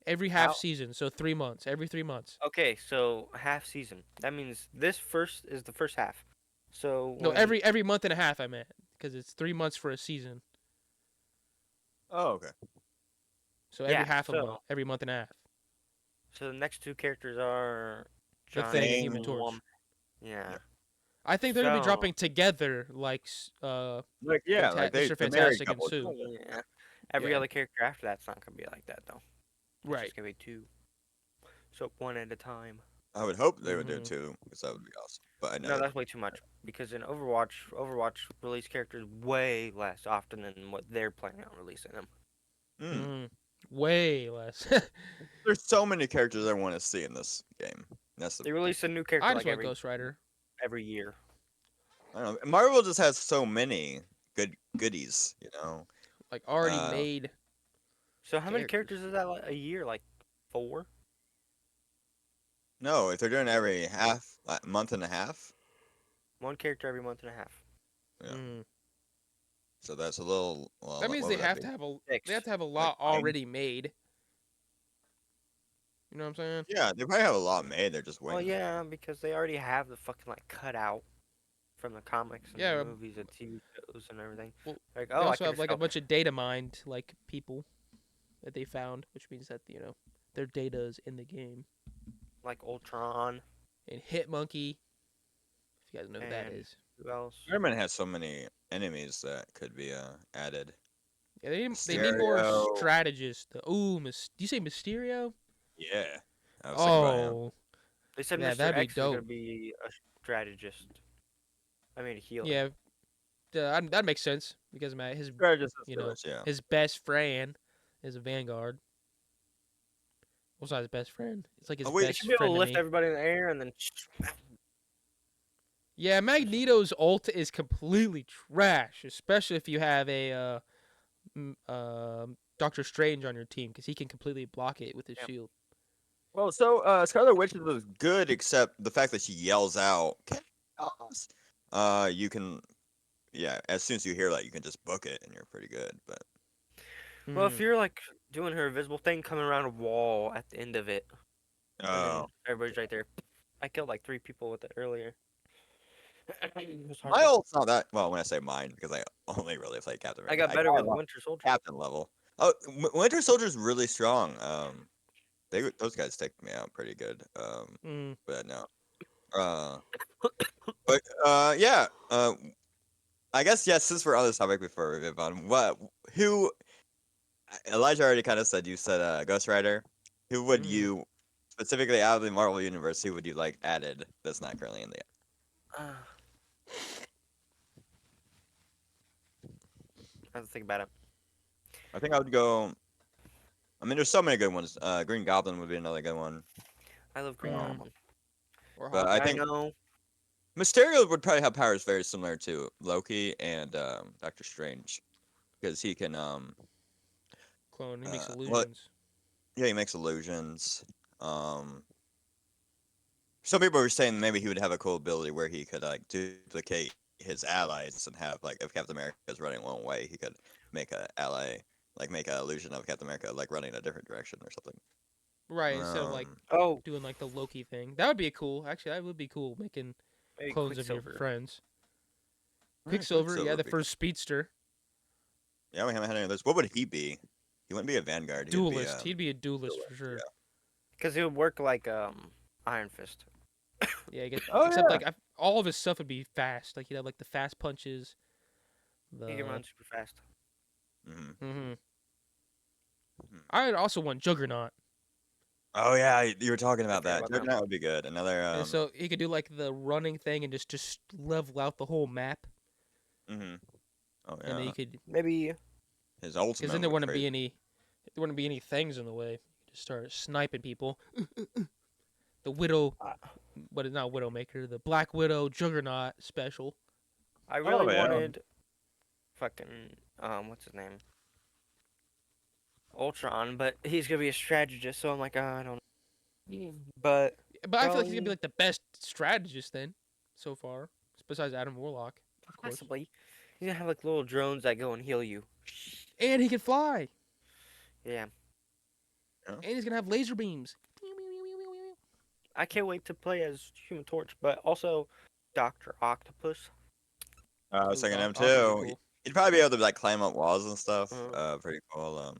Every half How- season, so 3 months. Every 3 months. Okay, so half season. That means this first is the first half. So No, when- every month and a half. I meant because it's 3 months for a season. oh okay. So every Yeah, half a so- month, every month and a half. So the next two characters are The Johnny Thing and Thing. Human Torch. Woman. Yeah. I think they're gonna be So- dropping together, like Like yeah, like they Mr. the married Fantastic and couple. Sue. Yeah. Every Yeah. other character after that's not gonna be like that though. It's Right. just gonna be two. So one at a time. I would hope they would do Mhm. two, because that would be awesome. But I know. No, they that's way too much. Because in Overwatch release characters way less often than what they're planning on releasing them. Mm. Mm, way less. There's so many characters I want to see in this game. That's They the. release a new character I just like want Ghost Rider. every year. I don't know. Marvel just has so many goodies, you know. Like already Uh, made. So how many Characters. characters is that a year? Like 4? No, if they're doing every month and a half, One character every month and a half. Yeah. Mm. so that's a little. Well, That means what they would that have be? to have a Six. they have to have a lot nine? already made. You know what I'm saying? Yeah, they probably have a lot made. They're just Well, waiting. yeah, because they already have the fucking like cutout from the comics and Yeah, the movies and TV shows and everything. Well, Like, They oh, I also can have just like go- a bunch of data mined people that they found, which means that their data is in the game. like Ultron. And Hitmonkey, if you guys know who that And- is. Who else? Spider-Man has so many enemies that could be added. Yeah, they need more Mysterio. strategists. Do you say Mysterio? Yeah. I was thinking about him. Oh, They said Yeah, Mr. that'd be X is gonna dope. be a strategist. I mean, a healer. yeah. That makes sense because his Strategist is you know, first, yeah. his best friend is a Vanguard. What's not his best friend? It's like his wait, They best should be able to friend. lift everybody in the air and then. Yeah, Magneto's ult is completely trash, especially if you have a Doctor Strange on your team, because he can completely block it with his Yep. shield. Well, so Scarlet Witch is good, except the fact that she yells out chaos. You can, yeah. As soon as you hear that, you can just book it, and you're pretty good. But Well, Mm. if you're like doing her invisible thing coming around a wall at the end of it, and then oh, everybody's right there. I killed like 3 people with it earlier. It was hard my to- ult's not that well. When I say mine, because I only really play Captain I America. got better with got Winter Soldier. Captain level. Oh, Winter Soldier's really strong. Those guys take me out pretty good. Mm. But no. But yeah. I guess yes. Since we're on this topic before we move on, who? Elijah already kind of said. You said Ghost Rider. Who would Mhm. you specifically out of the Marvel universe? Who would you like added that's not currently in the? I have to think about it. I think I would go. I mean, there's so many good ones. Green Goblin would be another good one. I love Green Um, Goblin. Or But Hawkeye. I think know. Mysterio would probably have powers very similar to Loki and Doctor Strange, because he can clone. He makes what- illusions. yeah, he makes illusions. Some people were saying maybe he would have a cool ability where he could like duplicate his allies and have like if Captain America is running one way, he could make a ally make an illusion of Captain America like running a different direction or something. Right, instead of like Oh, doing like the Loki thing. That would be cool. Actually, that would be cool, making maybe clones of your Quicksilver. friends. Yeah, Quicksilver, yeah, would the be first speedster. cool. Yeah, we haven't had any of those. What would he be? He wouldn't be a Vanguard. He'd be, Duelist. He'd be a duelist for sure. yeah. Because it would work like Iron Fist. Yeah, I guess, Oh, except yeah. like all of his stuff would be fast. Like he'd have like the fast punches. He can run super fast. Mm-hmm. I also want Juggernaut. Oh yeah, you were talking about forgot that. about that. Juggernaut would be good. Another And so he could do like the running thing and just level out the whole map. mhm. Oh And then yeah, you could, Maybe his because ultimate then there would wouldn't be crazy. any things in the way. Just start sniping people. The Widow, uh, what is not Widowmaker, the Black Widow Juggernaut special. I really Oh, yeah. wanted fucking what's his name? Ultron, but he's gonna be a strategist, so I'm like, I don't know. But But I feel like he's gonna be Probably- like the best strategist then, so far, besides Adam Warlock, of course. possibly he's gonna have like little drones that go and heal you. And he can fly. Yeah. And he's gonna have laser beams. I can't wait to play as Human Torch, but also Doctor Octopus. I was Ooh, thinking him Octopus is too. cool. He'd probably be able to like climb up walls and stuff. Pretty cool.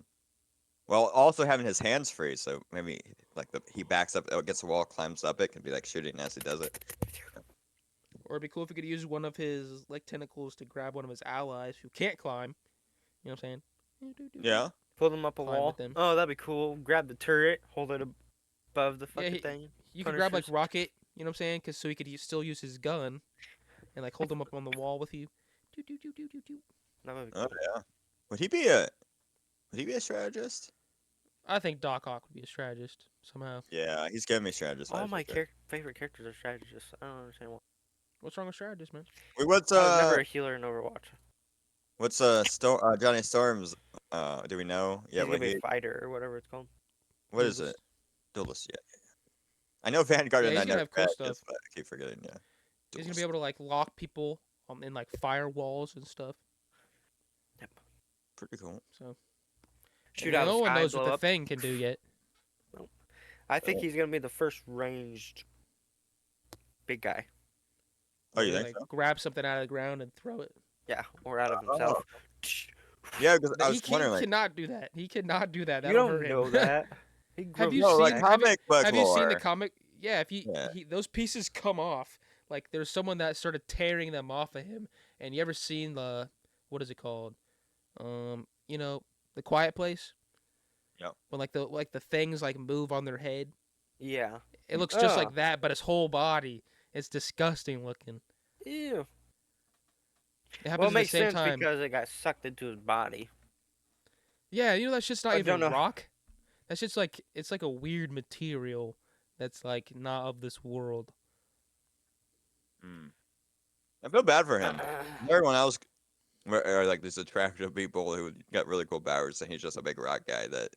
Well, also having his hands free, so maybe like he backs up, gets a wall, climbs up it, can be like shooting as he does it. Or it'd be cool if he could use one of his like tentacles to grab one of his allies who can't climb. You know what I'm saying? Yeah. Pull them up a Climb with wall. them. Oh, that'd be cool. Grab the turret, hold it above the Yeah, fucking thing. You could grab like Punishers. Rocket. You know what I'm saying? Because so he could still use his gun, and like hold him up on the wall with you. That would be Oh cool. yeah. Would he be a strategist? I think Doc Ock would be a strategist somehow. Yeah, he's giving me strategist. All vibes my for sure. favorite characters are strategists. I don't understand why. What's wrong with strategist, man? Wait, what's I was never a healer in Overwatch. Johnny Storm's do we know? Yeah, He's gonna what be a fighter or whatever it's called. what is it? Duelist, yeah. I know Vanguard Yeah, and he's I gonna never have cool read stuff. this, but I keep forgetting, yeah. He's gonna be able to like lock people in like firewalls and stuff. Pretty cool. So Shoot and out of no the one sky, knows blow what the up. thing can do yet. I think he's gonna be the first ranged big guy. Oh, you Where, think like so? grab something out of the ground and throw it. Yeah, or out of himself. Yeah, because I He was wondering, like, cannot do that. He cannot do that. You That'll don't hurt know him. that. He Have you grows no, like seen- back. comic book Have you seen the lore. comic? Yeah, if Yeah. those pieces come off, like there's someone that started tearing them off of him. And you ever seen the what is it called? You know, The Quiet Place. Yep. When like the things like move on their head. Yeah. It looks just Ugh. like that, but his whole body. It's disgusting looking. Ew. It happens Well, it at the makes same sense time. because it got sucked into his body. Yeah, you know that shit's not I even don't know. rock. That shit's like it's like a weird material that's like not of this world. Hmm. I feel bad for him. Everyone else are like these attractive people who got really cool powers, and he's just a big rock guy that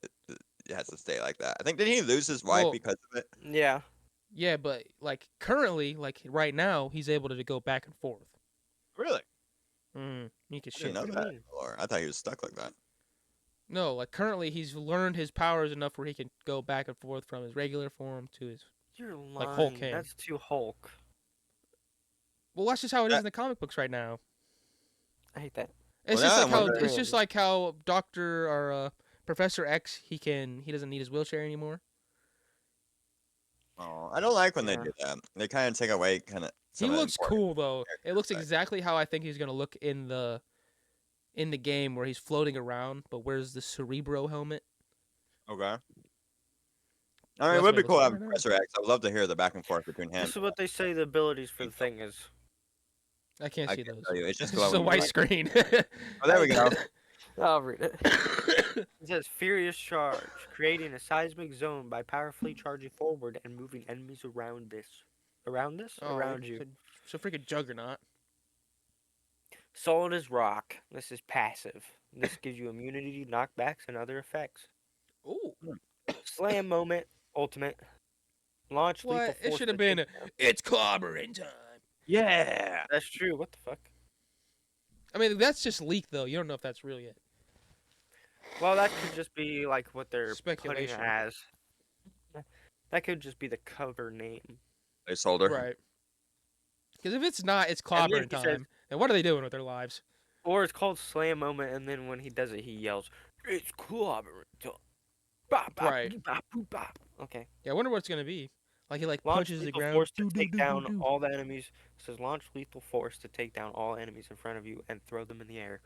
has to stay like that. I think didn't he lose his wife Well- because of it? Yeah. Yeah, but like currently, like right now, he's able to go back and forth. Really? He can I didn't shit. know What do you that. mean? Or I thought he was stuck like that. No, like currently, he's learned his powers enough where he can go back and forth from his regular form to his. You're lying. Like Hulk can. That's too Hulk. Well, that's just how it is in the comic books right now. I hate that. It's Well, just now like I'm how wondering- it's just like how Doctor or Professor X he doesn't need his wheelchair anymore. Oh, I don't like when Yeah. they do that. They kind of take away kind of. He looks cool though. It character looks effect. exactly how I think he's gonna look in the game where he's floating around, but wears the Cerebro helmet. Okay. I mean, That's it what would be it looks cool like having right now. Professor X. I would love to hear the back and forth between him. This is what they say the abilities for the thing is. I can't I see can't those. tell you. It's It's just just a glowing white white. screen. Oh, there we go. I'll read it. It says Furious Charge, creating a seismic zone by powerfully charging forward and moving enemies around this. Around this? Oh, around you. So freaking Juggernaut. Solid as rock. This is passive. This gives you immunity, knockbacks, and other effects. Ooh, Slam moment, ultimate. Launch lethal what? force. It should to have been. take down- It's clobbering time. Yeah. That's true. What the fuck? I mean, that's just leak though. You don't know if that's real yet. Well, that could just be like what they're putting Speculation. it as. That could just be the cover name. Placeholder. Right. Because if it's not, it's And then clobbering he says- time. Then what are they doing with their lives? Or it's called Slam Moment, and then when he does it, he yells, "It's clobbering time." Bop, bop, Right. boop, bop, boop, bop. Okay. Yeah, I wonder what it's gonna be. Like he like Launch punches the lethal ground. force to Doo, doo, take doo, down doo, doo. all the enemies. It says launch lethal force to take down all enemies in front of you and throw them in the air.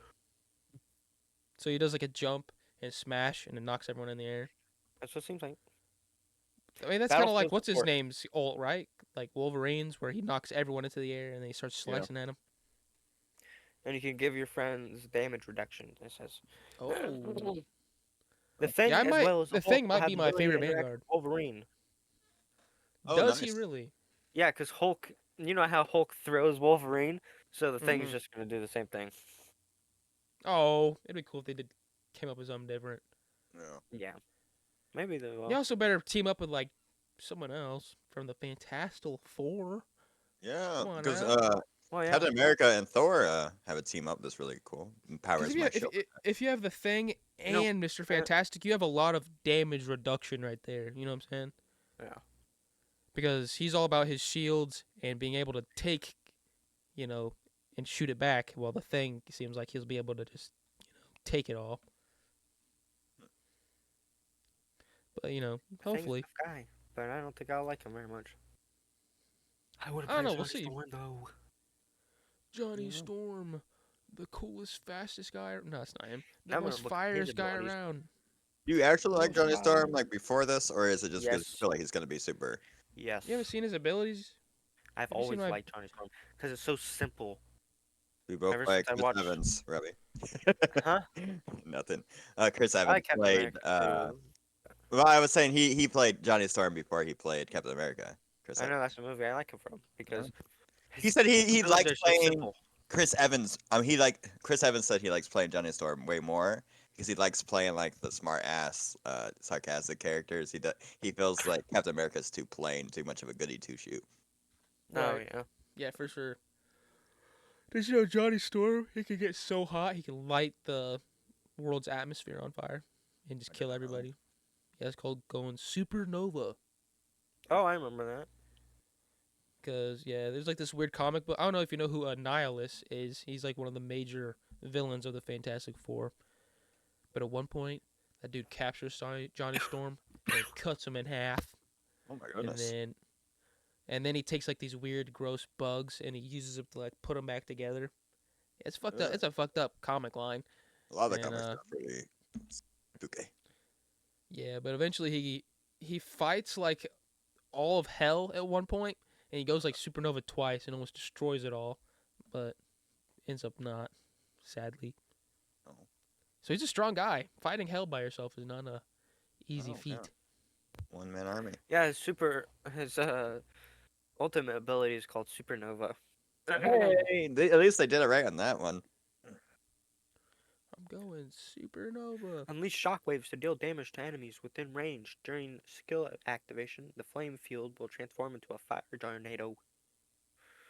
So he does like a jump and smash, and it knocks everyone in the air. That's what it seems like. I mean, that's kind of like Battlefield what's his support. name's ult, right? Like Wolverine's, where he knocks everyone into the air and then he starts Yeah. slicing at them. And you can give your friends damage reduction. It says. Oh, The thing, yeah, as well as the the thing Hulk, will might have be the my ability to favorite interact Vanguard. with Wolverine. Oh, Does he nice. really? Yeah, because Hulk, you know how Hulk throws Wolverine? So the thing is Mhm. just going to do the same thing. Oh, it'd be cool if they came up with something different. Yeah. Yeah. Maybe they will. You also better team up with like someone else from the Fantastic Four. Yeah, Come on because now. Well, yeah. Captain America and Thor have a team up that's really cool. Because Empowers if my you shield. if you have the Thing You know, and Mr. Fantastic, you have a lot of damage reduction right there. You know what I'm saying? Yeah. Because he's all about his shields and being able to take, and shoot it back. While the Thing seems like he'll be able to just, take it all. But Thing's hopefully. a tough guy, but I don't think I'll like him very much. I would I don't know. We'll see. though. Johnny Yeah. Storm, the coolest, fastest guy. No, that's not him. The I'm gonna most look at his fierce guy abilities. around. Do you actually like Johnny Storm Wow. like before this, or is it just because you Yes. feel like he's gonna be super? Yes. You haven't seen his abilities? I've have you seen always my- liked Johnny Storm because it's so simple. We both Ever like since I Chris watched- Evans, Robbie. Huh? Nothing. Chris I Evans like Captain played. America too. Well, I was saying he played Johnny Storm before he played Captain America. Chris I know Evans. that's the movie I like him from because He said he his likes abilities are just playing simple. Chris Evans. Chris Evans said he likes playing Johnny Storm way more because he likes playing like the smart ass, sarcastic characters. He feels like Captain America's too plain, too much of a goody two shoot. Oh Right. yeah. Yeah, for sure. Did you know Johnny Storm? He can get so hot he can light the world's atmosphere on fire and just kill everybody. Yeah, it's called going supernova. Oh, I remember that. Cause there's like this weird comic book. I don't know if you know who Annihilus is. He's like one of the major villains of the Fantastic Four. But at one point, that dude captures Johnny Storm and cuts him in half. Oh my And goodness. then he takes like these weird, gross bugs and he uses them to like put them back together. It's fucked up. Ugh. It's a fucked up comic line. A lot of the and, comics are pretty spooky. Yeah, but eventually he fights like all of hell at one point, and he goes like supernova twice and almost destroys it all, but ends up not, sadly. Oh. So he's a strong guy. Fighting hell by yourself is not a easy Oh, feat. yeah. One man army. Yeah, his ultimate ability is called Supernova. Hey, at least they did it right on that one. I'm going supernova. Unleash shockwaves to deal damage to enemies within range. During skill activation, the flame field will transform into a fire tornado.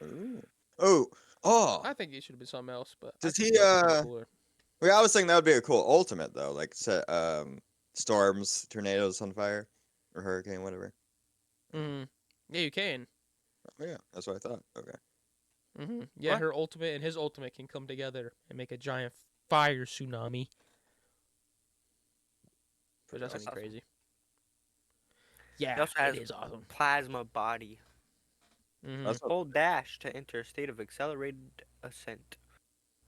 Ooh. Oh. I think it should have been something else, but Does I he, think that would be cooler. Well, I was thinking that would be a cool ultimate though, like set storms, tornadoes on fire, or hurricane, whatever. Mm. Yeah, you can. Oh, yeah, that's what I thought. Okay. Yeah, What? her ultimate and his ultimate can come together and make a giant fire tsunami. Which that's That's something awesome. crazy. Yeah, He also has it is awesome. plasma body. Mhm. That's what, Hold dash to enter a state of accelerated ascent.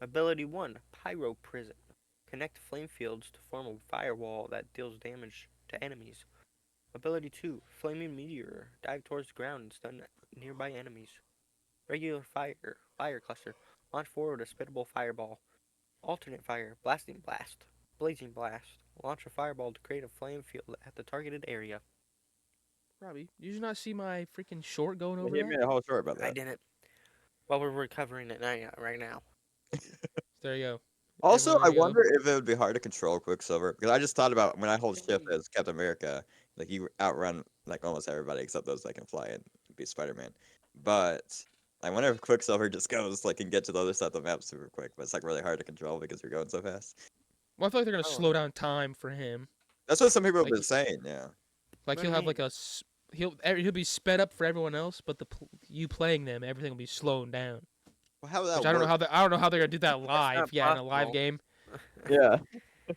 Ability 1, Pyro Prison. Connect flame fields to form a firewall that deals damage to enemies. Ability 2, Flaming Meteor. Dive towards the ground and stun nearby enemies. Regular fire. Fire cluster. Launch forward a spittable fireball. Alternate fire. Blasting blast. Blazing blast. Launch a fireball to create a flame field at the targeted area. Robbie, did you not see my freaking short going over he that? made a whole story about I that. didn't. Well, we're recovering it right now. There you go. Also, Everyone, I there you go. wonder if it would be hard to control Quicksilver because I just thought about when I hold shift as Captain America, like you outrun like almost everybody except those that can fly and be Spider-Man. But I wonder if Quicksilver just goes like and get to the other side of the map super quick, but it's like really hard to control because you're going so fast. Well, I feel like they're gonna Oh. slow down time for him. That's what some people have Like- been saying. Yeah. Like What he'll do you have like mean? he'll be sped up for everyone else, but you playing them, everything will be slowed down. Well, how would that Which I don't know work? how they're gonna do that live. not Yeah, in a live possible. game. Yeah. It has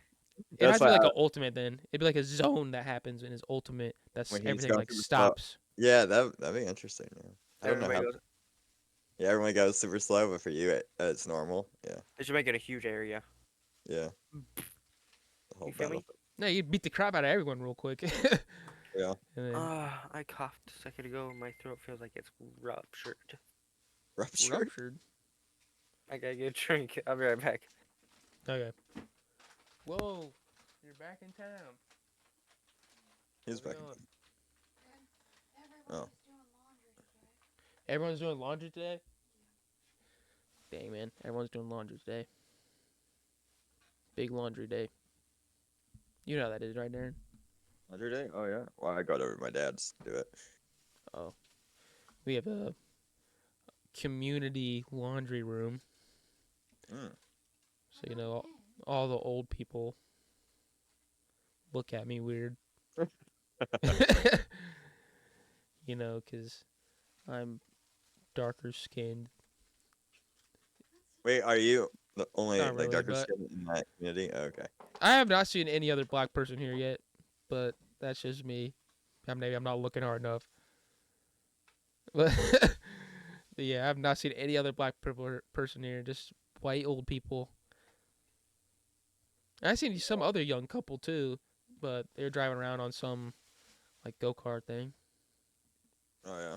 That's to be why like I- an ultimate then. It'd be like a zone that happens in his ultimate. That's When he's everything going like super slow. stops. Yeah, that'd be interesting. Yeah. I don't know Everybody how. goes, Yeah, everyone goes super slow, but for you, it's normal. Yeah. they should make it a huge area. Yeah. You feel me? Battlefield. No, you beat the crap out of everyone real quick. Yeah. And then I coughed a second ago and my throat feels like it's ruptured. Ruptured. ruptured. I gotta get a drink. I'll be right back. Okay. Whoa, you're back in town. He's What back. we doing? Oh. Everyone's doing laundry today? Dang, man. Everyone's doing laundry today. Big laundry day. You know how that is, right, Darren? Laundry day? Oh yeah. Well, I got over to my dad's to do it. Oh. We have a community laundry room. Mm. So, you know, all the old people look at me weird. You know, because I'm darker skinned. Wait, are you the only Not really, darker but- skin in that community? Oh, okay. I have not seen any other black person here yet, but that's just me. Maybe I'm not looking hard enough. But, but yeah, I've not seen any other black person here. Just white old people. I've seen some other young couple too, but they're driving around on some like go-kart thing. Oh yeah.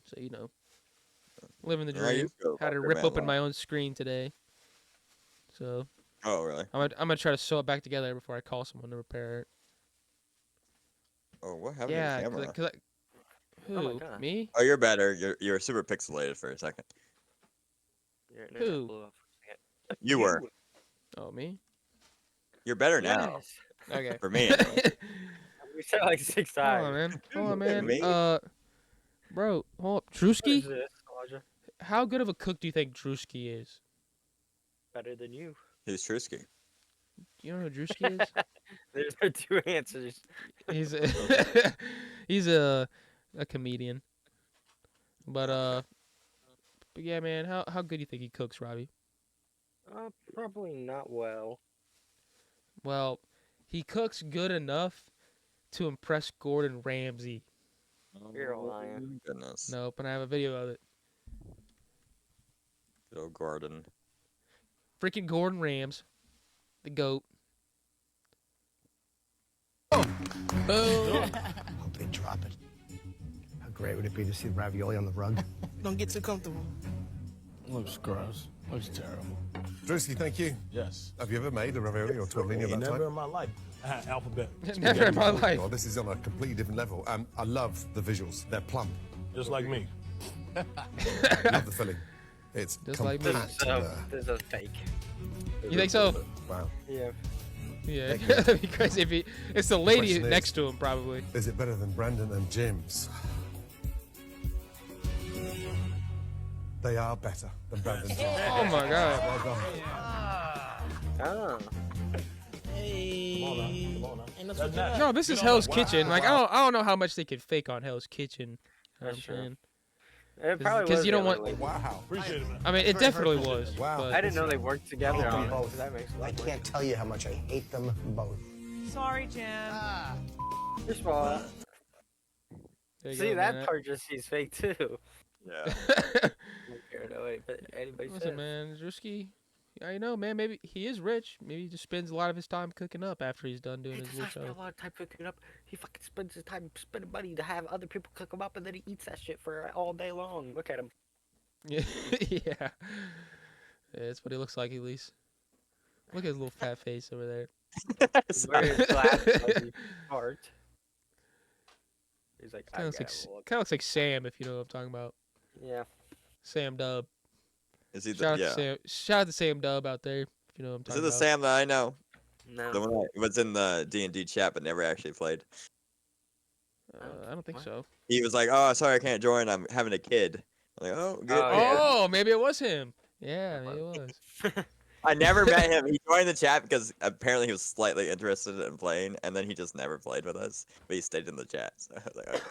So, you know, living the Yeah, I dream. used to go Had to Walker rip Man open a my lot. own screen today. So Oh really? I'm gonna try to sew it back together before I call someone to repair it. Oh, what happened Yeah, to the camera? cause Oh my who? God. Me? Oh, you're better. You're super pixelated for a second. Your internet Who? blew up for a second. You were. Oh, me? You're better now. Yes. Okay. For me, anyway. We said like 6 Hold times. on, man. Hold on, Look at man. me. Bro, hold up. What is Druski? this, Elijah? How good of a cook do you think Druski is? Better than you. He's Trusky. Do you know who Druski is? There's no two answers. He's a, he's a comedian. But yeah, man. How good do you think he cooks, Robbie? Probably not well. Well, he cooks good enough to impress Gordon Ramsay. You're lying. Goodness. Nope, and I have a video of it. Good old Gordan. Freaking Gordon Rams, the goat. Hope they drop it. How great would it be to see the ravioli on the rug? Don't get too comfortable. Looks gross. Looks terrible. Druski, thank you. Yes. Have you ever made a ravioli or tortellini of that Never type? in my life. I had alphabet. Never in my life. Oh, this is on a completely different level. I love the visuals. They're plump. Just like me. Love the filling. It's Just like me. compact. This is fake. You think so? Wow. Yeah. Yeah, Thank you. that'd be crazy if he. It's the lady Question is- next to him, probably. Is it better than Brandon and Jim's? They are better than Brandon and Jim's. Oh my god. Well done. Ah. Come on now. That's not- No, this is Hell's Kitchen. Like I don't know how much they could fake on Hell's Kitchen. You know what That's I'm true. saying? It probably 'cause was you don't the want- other way. Wow. Appreciate it, man. I mean, it definitely was. Wow. But I didn't know they worked together Oh, on it. both. That makes a I lot more can't tell you how much I hate them both. Sorry, Jim. sense. First of all, there you see go, that man. part just seems fake too. Yeah. No, wait, but anybody Listen, says. man, Druski. I know, man. Maybe he is rich. Maybe he just spends a lot of his time cooking up after he's done doing He his does little not spend a show. lot of time cooking up. He fucking spends his time spending money to have other people cook him up, and then he eats that shit for all day long. Look at him. Yeah, yeah. That's what he looks like, at least. Look at his little fat face over there. He's wearing his glasses like he fart. He's like, I Kind of gotta looks look. like Sam, if you know what I'm talking about. Yeah. Sam Dub. Is he the, Shout out yeah. to Sam. Shout out to Sam Dub out there, if you know what I'm Is talking it the about. Sam that I know? No. The one that was in the D&D chat but never actually played. I don't think What? so. He was like, "Oh, sorry, I can't join. I'm having a kid." I'm like, "Oh, good." Oh, yeah. Oh, maybe it was him. Yeah, maybe it was. I never met him. He joined the chat because apparently he was slightly interested in playing, and then he just never played with us. But he stayed in the chat. So I was like, okay.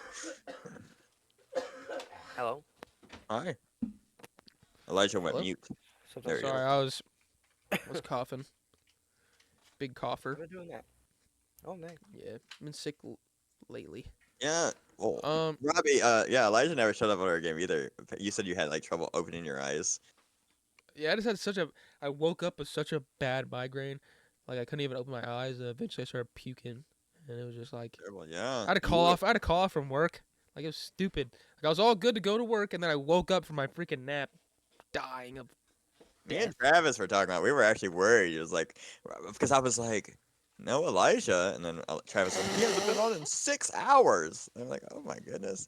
Hello. "Hi." Elijah went Hello? mute. So There you go. Sorry, I was coughing. Big cougher. We're doing that. Oh, man. Yeah, I've been sick lately. Yeah. Well, Um, Robbie. Yeah, Elijah never showed up on our game either. You said you had like trouble opening your eyes. yeah, I just had I woke up with such a bad migraine. Like I couldn't even open my eyes. Eventually, I started puking, and it was just like Terrible. Yeah. I had to call off. I had to call off from work. Like it was stupid. Like I was all good to go to work, and then I woke up from my freaking nap, dying of Me and death. Travis were talking about. We were actually worried. It was like because I was like, no Elijah, and then Travis was like, he hasn't been on in 6 hours. And I'm like, oh my goodness.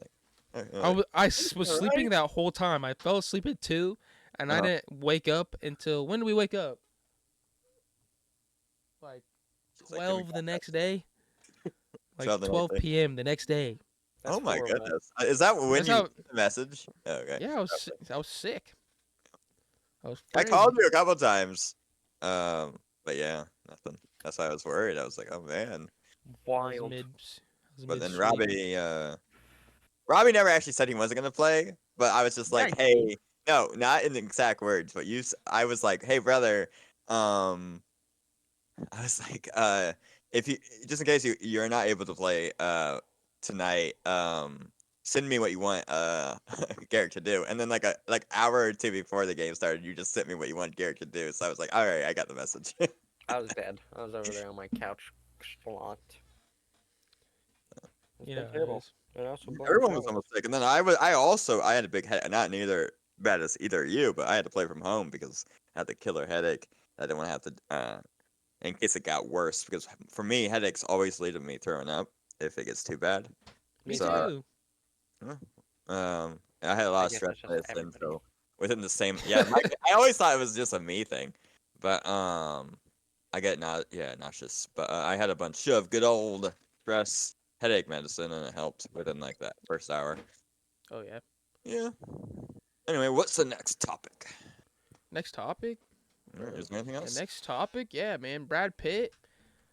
Like, I was sleeping that whole time. I fell asleep at 2, and I didn't wake up until when did we wake up? Like She's like, "Can we 12 the next day. Like 12 the next 12 day?" p.m. the next day. Oh my horrible. goodness. Is that when That's you how- got the message? Oh, okay. Yeah, I was sick. I was. I Crazy. called you a couple times. But yeah, nothing. That's why I was worried. I was like, oh man. I was Wild. But then mid-sleep. Robbie never actually said he wasn't gonna play. But I was just like, Yeah, hey, no, not in the exact words. But I was like, hey brother, I was like, if you just in case you're not able to play tonight, send me what you want Garrett to do. And then like hour or two before the game started, you just sent me what you want Garrett to do. So I was like, all right, I got the message. I was dead. I was over there on my couch, splonked. It's Yeah, been it terrible. is. And I also blamed Everyone was Travis. almost sick, and then I had a big head. Not neither bad as either of you, but I had to play from home because I had the killer headache. I didn't want to have to in case it got worse, because for me headaches always lead to me throwing up if it gets too bad. Me So, too. I had a lot of guess stress that's just medicine, everybody. so within the same I always thought it was just a me thing, but I get nauseous, but I had a bunch of good old stress headache medicine, and it helped within like that first hour. Oh yeah. Yeah. Anyway, what's the next topic? Next topic. Is there anything The else? next topic, yeah, man. Brad Pitt.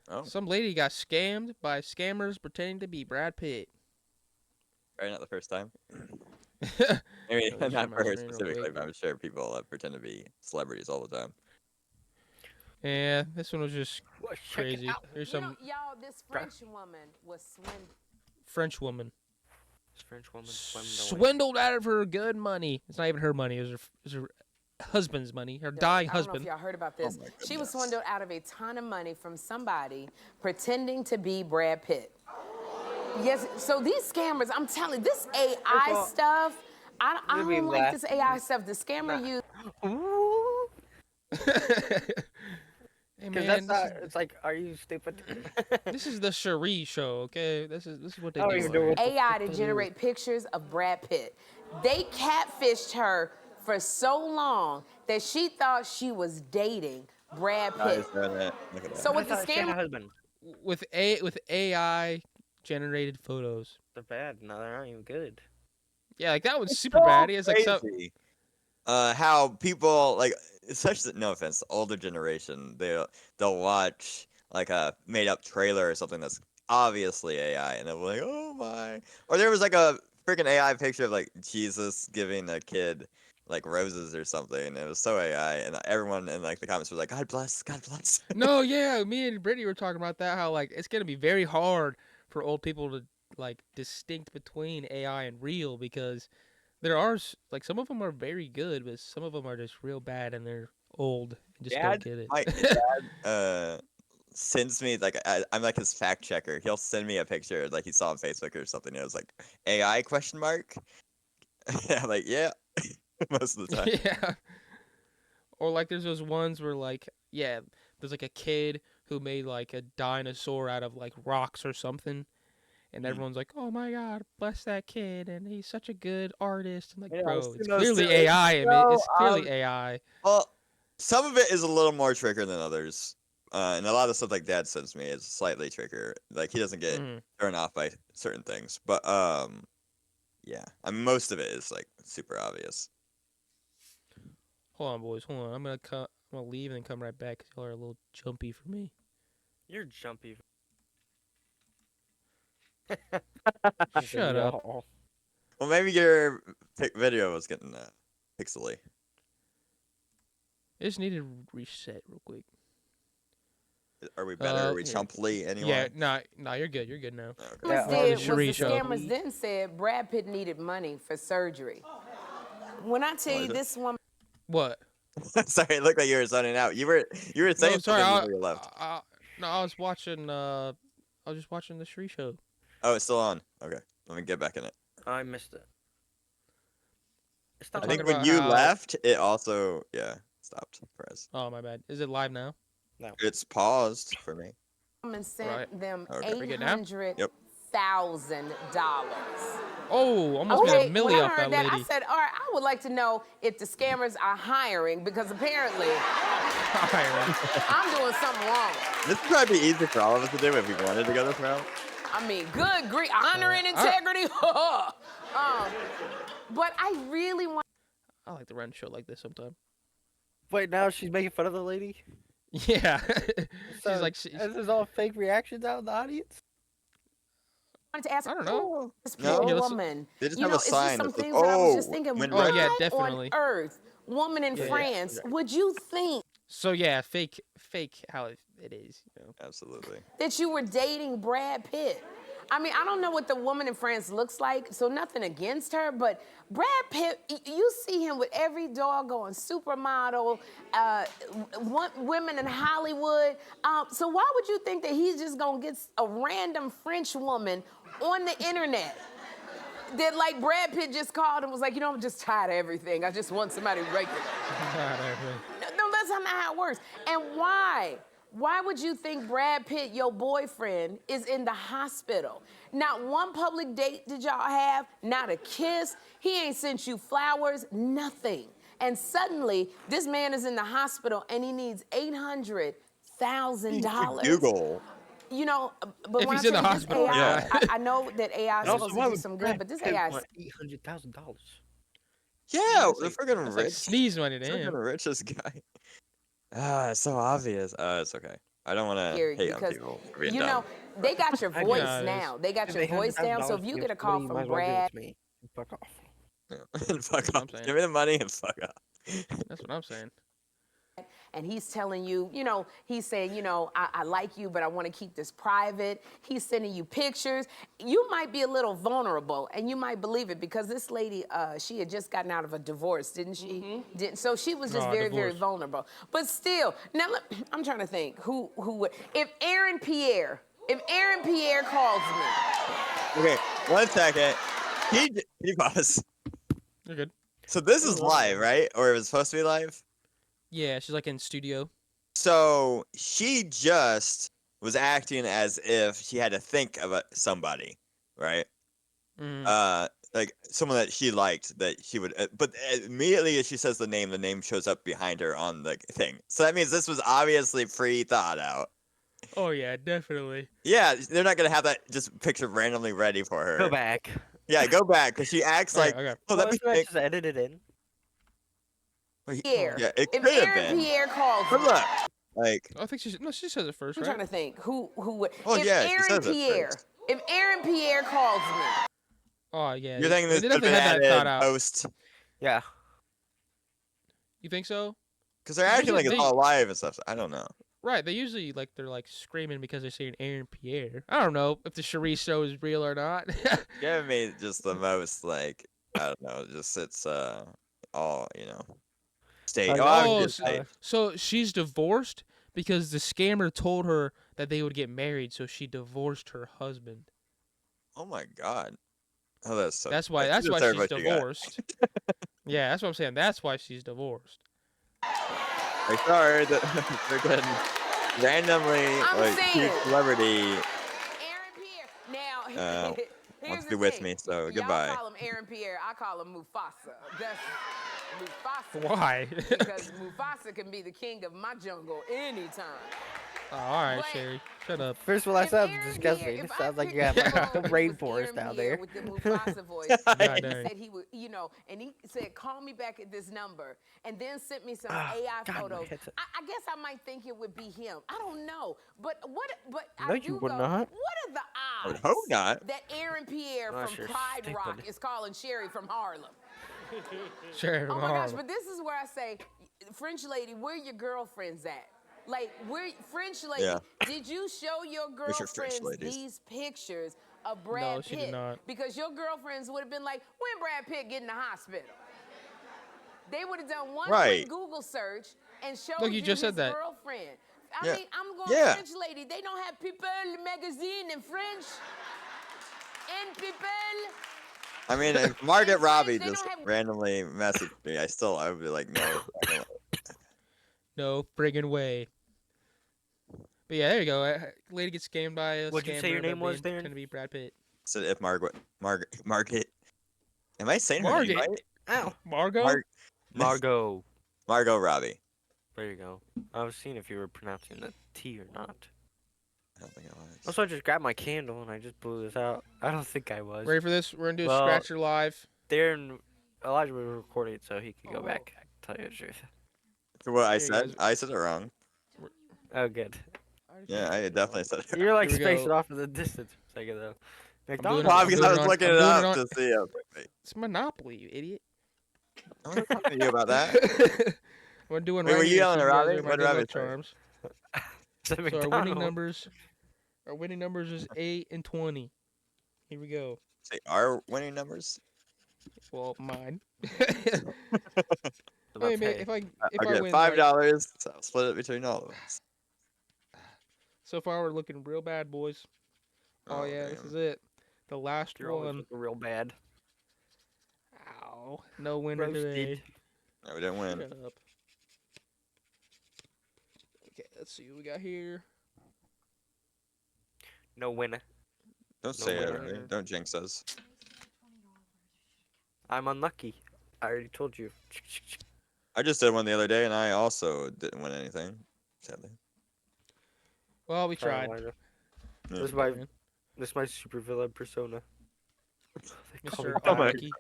Oh, Some lady got scammed by scammers pretending to be Brad Pitt. right, not the first time. Let Maybe me share not my for her screen real specifically, quick. but I'm sure people pretend to be celebrities all the time. Yeah, this one was just Well, check it crazy. out. There's some y'all, this French woman was French woman This French woman swindled. swindled out of her good money. It's not even her money. It was her husband's money. Her dying I don't know husband. if y'all heard about this. my She was goodness. swindled out of a ton of money from somebody pretending to be Brad Pitt. Yes, so these scammers, I'm telling you, this AI all, stuff, I let me don't like laugh. this AI stuff. The scammer used. Ooh. Hey Because man, that's not. It's like, are you stupid? this is the Cherie show, okay? This is what they I don't do. even know what the AI fuck to that generate pictures of Brad Pitt. They catfished her for so long that she thought she was dating Brad Pitt. Look at that. So I with the thought she had a scammer, husband. With AI generated photos. They're bad. No, they're not even good. Yeah, like that one's super bad. It's like some, Crazy. How people like, especially no offense, the older generation, they'll watch like a made up trailer or something that's obviously AI, and they'll be like, oh my. Or there was like a freaking AI picture of like Jesus giving a kid like roses or something. It was so AI, and everyone in like the comments was like, God bless, God bless. No, yeah, me and Brittany were talking about that. How like it's gonna be very hard for old people to like distinct between AI and real, because there are like some of them are very good, but some of them are just real bad and they're old and just don't get it. My dad sends me like I'm like his fact checker. He'll send me a picture like he saw on Facebook or something. It was like AI question mark. I'm like, yeah, most of the time. Yeah. Or like there's those ones where like there's like a kid who made like a dinosaur out of like rocks or something. And everyone's like, "Oh my God, bless that kid, and he's such a good artist." I'm like, Yeah, I've bro, seen it's those clearly too. AI. I mean, No, it's clearly AI. Well, some of it is a little more trickier than others. And a lot of stuff like Dad sends me is slightly trickier. Like he doesn't get turned off by certain things. But yeah. I mean, most of it is like super obvious. Hold on, boys. Hold on. I'm gonna leave and then come right back because y'all are a little jumpy for me. You're jumpy. Shut up. Well, maybe your video was getting pixely. I just need to reset real quick. Are we better? Are we here. chumply anyway? Yeah, nah, you're good. You're good now. Okay. scammers Well, did the was the Cherie show. scammers then said Brad Pitt needed money for surgery. When I tell Oh, you is it? this woman, What? Sorry, it looked like you were zoning out. You were saying No, sorry. something before you left. No, I was watching. I was just watching the Shree show. Oh, it's still on. Okay, let me get back in it. I missed it. I think when you left, it also stopped for us. Oh, my bad. Is it live now? No. It's paused for me. And sent Right. them Okay. We good now? $800,000. Oh, almost made a milli when I off heard that I lady. said, all right, I would like to know if the scammers are hiring because apparently I'm doing something wrong. This would probably be easy for all of us to do if we wanted to go this route. I mean, good grief, honor and integrity. But I really want. I like to run a show like this sometime. Wait, now she's making fun of the lady? Yeah. So, She's like, this is all fake reactions out in the audience? wanted to ask. I don't know. This No. poor Yeah, let's- woman. They just you have know, a it's sign just some that says, things that I was just "Oh, thinking. when Why yeah, definitely. on earth, woman in Yeah, France, yeah. would you think So yeah, fake how it is. You know. Absolutely. that you were dating Brad Pitt? I mean, I don't know what the woman in France looks like, so nothing against her, but Brad Pitt, you see him with every doggone supermodel, women in Hollywood. So why would you think that he's just gonna get a random French woman on the internet? That like Brad Pitt just called and was like, you know, I'm just tired of everything. I just want somebody regular. No, that's not how it works. And why? Why would you think Brad Pitt, your boyfriend, is in the hospital? Not one public date did y'all have, not a kiss. He ain't sent you flowers, nothing. And suddenly, this man is in the hospital and he needs $800,000. Google. You know, but If when he's I in the say this hospital, AI, yeah. I know that AI is And also, supposed why to do would some Brad good, but this Pitt AI is want $800,000? Yeah, That's the like- freaking That's rich. like sneeze money to Freaking him. richest guy. It's so obvious. It's okay. I don't want to here hate on because people for being you dumb. know they got your I voice know it is. now. They got If your voice down. So if $800,000 you to get a give call somebody, you from might as well give it Brad, to me. Fuck off. And fuck what I'm off. saying. Give me the money and fuck off. That's what I'm saying. and he's telling you, you know, he's saying, you know, I like you, but I want to keep this private. He's sending you pictures. You might be a little vulnerable, and you might believe it because this lady, she had just gotten out of a divorce, didn't she? Didn't so she was just Oh, very divorce. vulnerable. But still, now I'm trying to think who would if Aaron Pierre calls me. Okay, 1 second. Can you pause? You're good. So this is live, right? Or it was supposed to be live? Yeah, she's like in studio. So she just was acting as if she had to think of somebody, right? Mm. Like someone that she liked that she would, but immediately as she says the name shows up behind her on the thing. So that means this was obviously pre-thought out. Oh yeah, definitely. Yeah, they're not gonna have that just picture randomly ready for her. Go back. Yeah, go back because she acts like, Okay. oh, let me Well, think. just edit it in. Wait, Pierre. yeah, it If could have Aaron been. Pierre calls But me. look, like, I think she says it first, I'm right? trying to think who would. Oh, if yeah, she Aaron says it Pierre, first. if Aaron Pierre calls me, Oh yeah. you're thinking they this could have definitely been had that thought added out. post Yeah. You think so? because they're acting like it's They- all live and stuff. So I don't know. Right. They usually they're like screaming because they're saying Aaron Pierre. I don't know if the Cherie show is real or not. Give me just the most like I don't know. Just it's all state. Okay. Oh, Oh, obviously state. so she's divorced because the scammer told her that they would get married, so she divorced her husband. Oh my god. Oh, that's so. That's why. you That's why deserve she's what you got. divorced. Yeah, that's what I'm saying. That's why she's divorced. I sorry that freaking randomly I'm like huge saying. celebrity Aaron Pierre. Now, here's wants to the be with thing. me. So Y'all goodbye. call him Aaron Pierre. I call him Mufasa. That's Mufasa. Why? Because Mufasa can be the king of my jungle anytime. Oh, all right, But- Sherry. Shut up. First of all, that If sounds Aaron disgusting. Pierre- It if I sounds like picked you have like up a the phone rainforest with out Aaron there. Pierre With the Mufasa voice, God and he dang. said he would, and he said, call me back at this number, and then sent me some Ah, AI God, my photos. headset. I guess I might think it would be him. I don't know, but I No, do you would go, not. What are the I would odds hope not. that Aaron Pierre Oh, from sure, Pride stink, Rock buddy. is calling Sherry from Harlem? Sherry. Oh my gosh, but this is where I say, French lady, where your girlfriends at? Like, where French lady, Yeah. did you show your Where's your French girlfriends ladies? these pictures of Brad No, Pitt? she did not. Because your girlfriends would have been like, when Brad Pitt get in the hospital? They would have done one Right. quick Google search and showed Look, you just said his that. girlfriend. I Yeah. mean, I'm going Yeah. French lady. They don't have People magazine in French. And People. I mean, if Margaret In Robbie French, they just don't have- randomly messaged me, I would be like, no. No friggin' way. But yeah, there you go. Lady gets scammed by a What'd you say your scammer name that was, being- Darren? Gonna be Brad Pitt. So if Margaret, am I saying her Margaret. name right? Ow. Margot. Margot. Margot Robbie. There you go. I was seeing if you were pronouncing the T or not. I don't think I was. Also, I just grabbed my candle and I just blew this out. I don't think I was. Ready for this? We're gonna do a Well, scratcher live. Darren, Elijah was recording it so he could go back and tell you the truth. For what I Here you said, guys- I said it wrong. Oh, good. Yeah, I definitely said it. You're like Here we spacing go. off in the distance for a second, though. doing McDonald's. it- Well, I'm because doing I was it on- looking I'm it doing it up on- to see it. It's Monopoly, you idiot. I want to talk to you about that. We're doing Wait, right were you here, yelling so at you guys Robbie? are my What did good Robbie luck say? charms. The So our winning McDonald's. numbers. Our winning numbers is 8 and 20. Here we go. Say our winning numbers. Well, mine. About Wait, man, pay. if I I'll get win, $5. like, So I'll split it between all of us. so far we're looking real bad, boys. Oh, yeah, this damn. is it. The last You're always one. looking real bad. Ow. No winner Roasted. today. No, we didn't win. Shut up. Okay, let's see what we got here. No winner. Don't No say it. winner. Already. Don't jinx us. I'm unlucky. I already told you. I just did one the other day, and I also didn't win anything. Sadly. Well, we Sorry, tried. Elijah. Yeah. This is my supervillain persona. They call, me, Mr. Oh my Unlucky.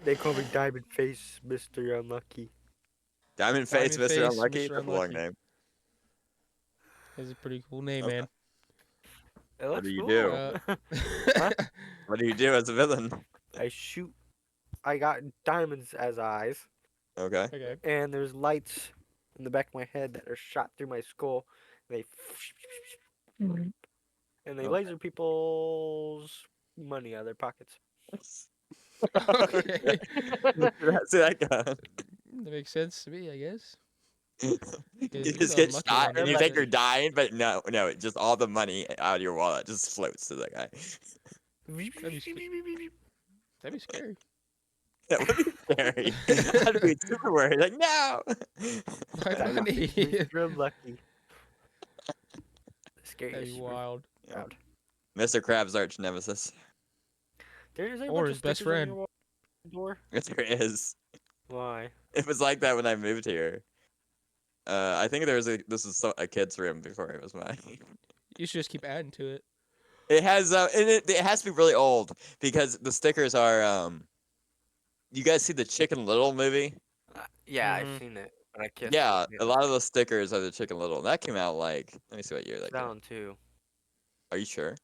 they call me Diamond Face, Mr. Unlucky. Diamond Face, Diamond Mr. Face, Unlucky. Mr. That's a long Unlucky. name. That's a pretty cool name, Okay. man. It What looks do you cool. do? What do you do as a villain? I shoot. I got diamonds as eyes, Okay. Okay. and there's lights in the back of my head that are shot through my skull. And they Okay. laser people's money out of their pockets. Okay. See that gun? That makes sense to me, I guess. You He's just get unlucky shot one, and you yeah. think you're dying, but no, just all the money out of your wallet just floats to the guy. That'd be scary. That would be scary. I'd be super worried. Like, no! My money. Mr. Unlucky. That'd Scariest. be wild. Proud. Mr. Krabs' arch nemesis. There is a Or bunch his of best stickers on friend. your wall- door. Yes, there is. Why? It was like that when I moved here. I think this is a kid's room before it was mine. You should just keep adding to it. It has and it has to be really old because the stickers are you guys see the Chicken Little movie? Yeah, Mhm. I've seen it, but I can't. Yeah, a lot of those stickers are the Chicken Little. That came out like, let me see what year that came out. 2002. Are you sure?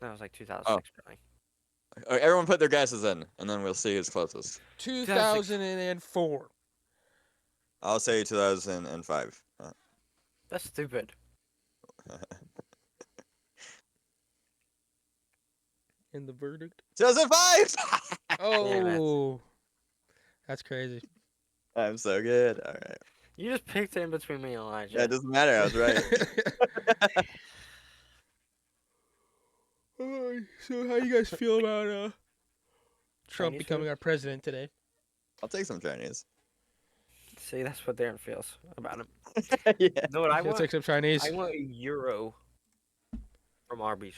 That was like 2006. Probably. Everyone put their guesses in, and then we'll see who's closest. 2004. I'll say 2005. That's stupid. In the verdict. 2005! Oh. That's crazy. I'm so good. All right. You just picked it in between me and Elijah. Yeah, it doesn't matter. I was right. So how do you guys feel about Trump Chinese becoming food? our president today? I'll take some Chinese. See, that's what Darren feels about him. Yeah. You know what I He'll want? take some Chinese. I want a euro from Arby's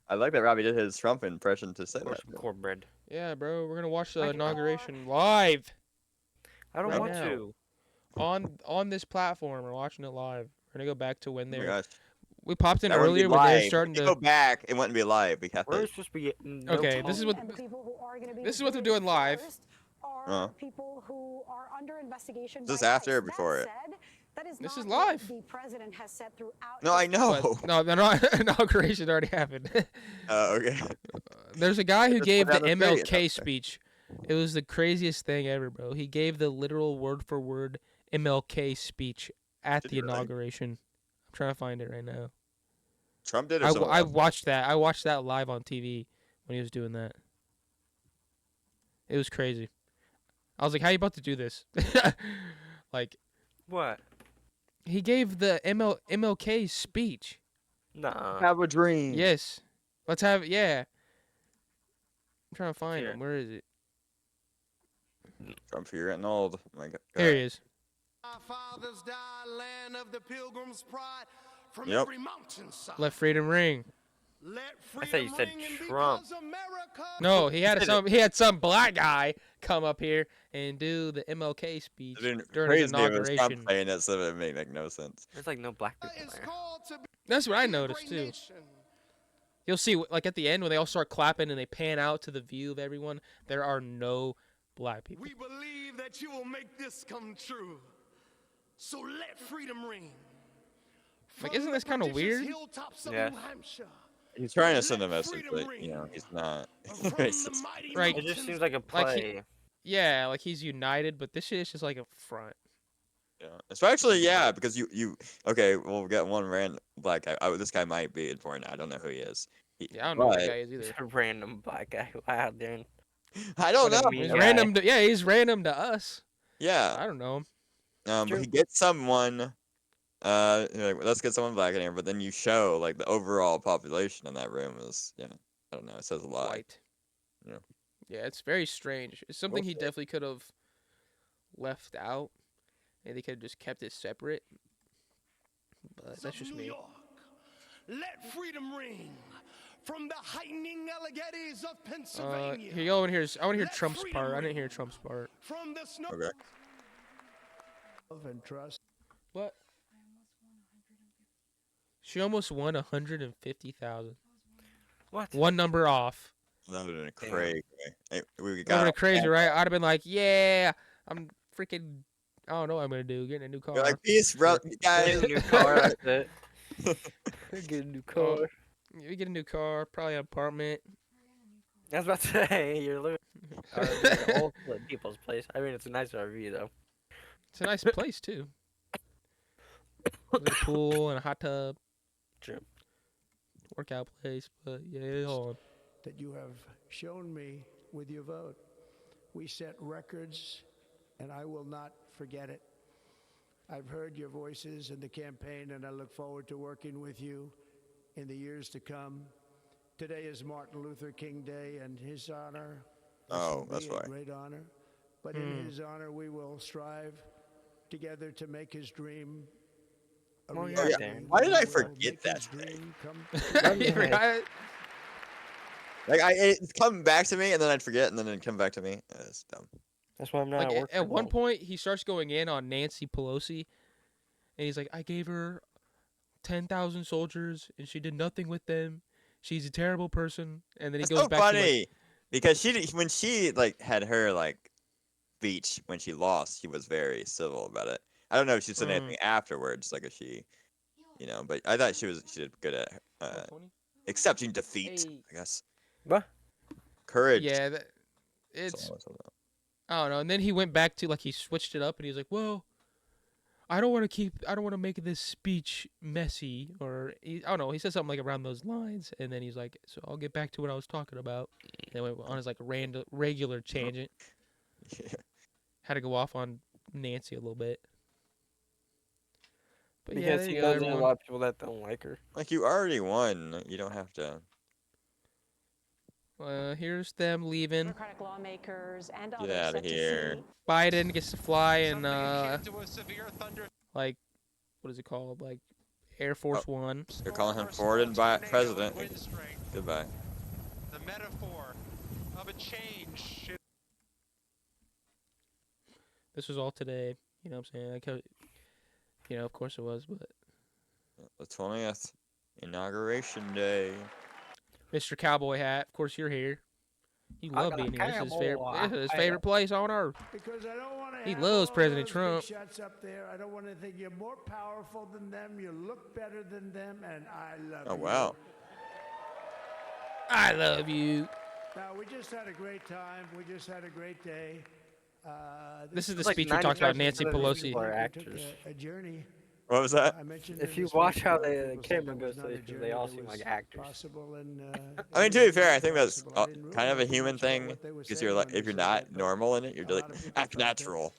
I like that Robbie did his Trump impression to say or that. some cornbread. Yeah, bro. We're gonna watch the I can- inauguration live I don't Right want now. to. on this platform. We're watching it live. We're gonna go back to when Oh my they gosh. we popped in That wouldn't be earlier when they're live. starting If you to. go back, it wouldn't be live. We have We're to. supposed to be. No Okay, this is what And the people who are going to be this is what they're doing live. first are Uh-huh. people who are under investigation. Is this by after or ICE. before That it? said, that is This not is what live. The president has said throughout. No, I his know. But, no, the inauguration already happened. Okay. There's a guy who Just gave went the down the street, MLK that's speech. It was the craziest thing ever, bro. He gave the literal word for word MLK speech at Did the he really? inauguration. I'm trying to find it right now. Trump did it. I watched that. I watched that live on TV when he was doing that. It was crazy. I was like, how you about to do this? Like, What? he gave the MLK speech. Nah. Have a dream. Yes. Let's have it. Yeah. I'm trying to find Here. him. Where is it? Trump, you're getting old. Oh my God. There he is. Our fathers died, land of the pilgrim's pride, from Yep. every mountainside. Let freedom ring. Let I thought you freedom said ring, and Trump. because America No, he had some black guy come up here and do the MLK speech during his Crazy it was Trump inauguration. saying it, so it made make no sense. There's like no black people is there. called to be That's what I a noticed great too. nation. You'll see, like at the end when they all start clapping and they pan out to the view of everyone, there are no black people. We believe that you will make this come true. So let freedom ring. Like, From isn't the this kind of prodigious weird? hilltops of Yes. New Hampshire, He's trying to send a Let message, freedom but ring. he's not from the racist. mighty Right. It just mountains seems like a Like he- play. Yeah, like he's united, but this shit is just like a front. Yeah, especially because you okay. We'll get one random black guy. Oh, this guy might be important. I don't know who he is. Yeah, I don't know who that But- guy is It's either. a random black guy. Wow, dude. I don't What a know. mean He's guy. random. He's random to us. Yeah. I don't know him. But True. he gets someone. You're like, let's get someone black in here. But then you show like the overall population in that room is I don't know. It says a lot. White. Yeah. Yeah, it's very strange. It's something he Okay. definitely could have left out, and they could have just kept it separate. But that's just New me. York. Let freedom ring from the heightening Alleghenies of Pennsylvania. Here you go. I want to hear Let Trump's freedom part. I didn't ring. hear Trump's part. From the snow Okay. and trust. What? She almost won 150,000. What? One number off. That would have been Damn. crazy. Hey, we That got would crazy, right? I'd have been like, yeah, I'm freaking. I don't know what I'm gonna do. Getting a new car. You're like, peace, bro, guys. Get a new car. That's it. Get a new car. We get a new car, probably an apartment. I was about to say you're living at old people's place. I mean, it's a nice RV though. It's a nice place too. With a pool and a hot tub. True. Workout place, but yeah, hold on. That you have shown me with your vote. We set records, and I will not forget it. I've heard your voices in the campaign, and I look forward to working with you in the years to come. Today is Martin Luther King Day, and his honor. This Oh, will that's be a why. great honor. But in his honor, we will strive together to make his dream a Well, reality. yeah. Why did I We will forget make that his today? dream come You forgot? Like it's coming back to me, and then I'd forget, and then it'd come back to me. It's dumb. That's why I'm not Like at work. at one point, he starts going in on Nancy Pelosi, and he's like, "I gave her 10,000 soldiers, and she did nothing with them. She's a terrible person." And then he It's goes so back funny to like, because when she like had her like speech when she lost, she was very civil about it. I don't know if she said anything afterwards, like if she, but I thought she did good at accepting defeat. Hey. I guess What? courage. yeah, That's it's all it's about. I don't know. And then he went back to like he switched it up, and he was like, "Well, I don't want to make this speech messy," or I don't know. He said something like around those lines, and then he's like, "So I'll get back to what I was talking about." And then went on his like regular tangent. Yeah. Had to go off on Nancy a little bit. But yeah, Because there he you go, knows there's a everyone. lot of people that don't like her. Like you already won. You don't have to. Here's them leaving. Democratic lawmakers and Get others outta set to here. see Biden gets to fly in like what is it called? Like Air Force One. They're calling him Ford and president. Goodbye. The metaphor of a change. This was all today. You know what I'm saying? I could, of course it was, but The 20th, Inauguration Day. Mr. Cowboy Hat, of course you're here. You I love got a being here. This is his cowboy favorite. This is his hat. favorite place on earth. Because I don't want to He have loves all President those Trump. big shots up there. I don't want to think you're more powerful than them. You look better than them, and I love you. Oh wow. I love you. Now we just had a great time. We just had a great day. This is the Like speech we talked about 95% Nancy of these Pelosi. people are We took actors. a journey What was that? I mentioned If in you the watch speech, how a lot of the people said camera that goes was to not a these people, they journey all that seem like was actors. possible, and I mean, it to be was fair, I really think that's possible. I didn't kind of a realize too human much about thing what they were because saying you're like, when if they you're said not that, but normal in it, you're a like lot of people act felt it. natural.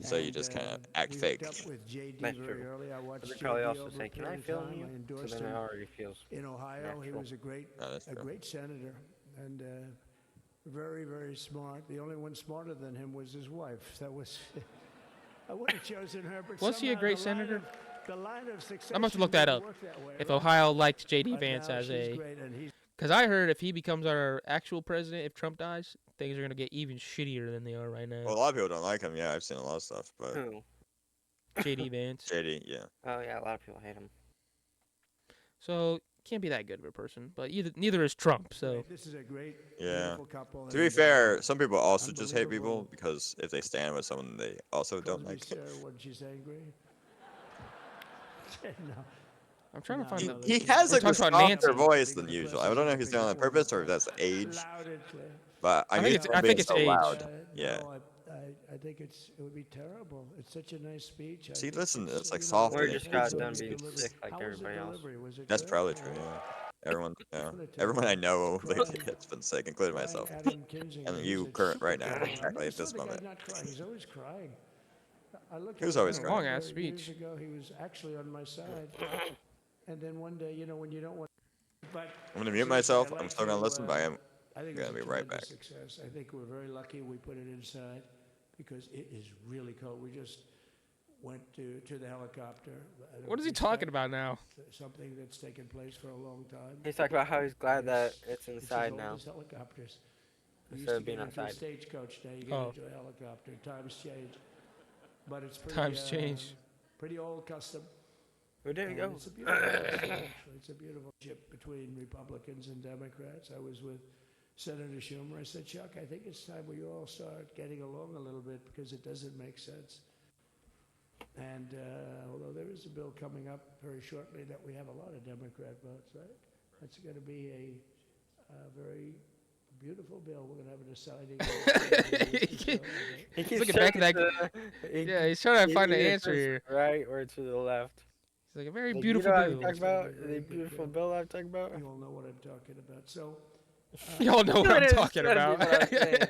So you And just kind of act we fake. hooked up with JD That's very true. early. I But watched they JD probably also over say, a "Can I period of film time. you?" I So endorsed then it him already feels in Ohio. He natural. was a great that's true. senator and very, very smart. The only one smarter than him was his wife. That was I would have chosen her, but Was he a somehow great the line senator? of- the line of succession I'm gonna have to look that didn't up. work that way, If right? Ohio liked J.D. But Vance now as she's a, great, and he's because I heard if he becomes our actual president, if Trump dies, things are gonna get even shittier than they are right now. Well, a lot of people don't like him. Yeah, I've seen a lot of stuff, but Who? J.D. Vance. JD, yeah. Oh yeah, a lot of people hate him. So can't be that good of a person, but neither is Trump. So great. This is a great, Yeah. beautiful couple. To be and, fair, some people also just hate people unbelievable. because if they stand with someone they also don't Calls me like. Sarah when she's angry. no. I'm trying to No, find. He, no, he this has We're like a talking about softer Nancy. voice than usual. I don't know if he's doing it on purpose or if that's age, Loud and clear. but I'm I think used it's- to him I think being it's so age. loud. Yeah. No, I think it would be terrible. It's such a nice speech. I See, think listen, it's like you know, soft. Or and he it just got feels done like being it's- sick like How was the everybody else. delivery? Was it That's good? probably true. Yeah. Everyone, yeah. What a Everyone I know terrible lately crying- has been sick, including crying myself, Adam Kinzinger, and who's you a current right now, super- I exactly never at saw this the guy moment. not crying. He's always crying. I looked He was at always him crying. Long-ass years speech. ago. He was actually on my side. And then one day, you know, when you don't want. But I'm gonna mute seriously, myself. I'd I'm like still gonna to, listen, but I'm I think gonna it's be a right tremendous back. success. I think we're very lucky we put it inside because it is really cold. We just went to the helicopter. I don't What is he talking expect about now? Something that's taken place for a long time. He's talking about how he's glad that it's It's inside as now. old as helicopters. We used Instead to of being get into a outside. stagecoach. Now you get Oh. into a helicopter. Times change, but it's pretty, Times change. Pretty old custom. Where did it And go? It's a beautiful custom, actually. It's a beautiful ship between Republicans and Democrats. I was with Senator Schumer. I said, Chuck, I think it's time we all start getting along a little bit because it doesn't make sense. And although there is a bill coming up very shortly that we have a lot of Democrat votes, right? That's going to be a very beautiful bill. We're going to have a deciding. He He's keeps looking back at checking that. he- Yeah, he's trying to he find an either answer turns here. Right or to the left. It's like a very Like, beautiful you know what bill. I'm talking about? It's gonna be a The very good beautiful bill. bill I'm talking about? You all know what I'm talking about. So Y'all know what That I'm is talking gotta be about. what I'm saying.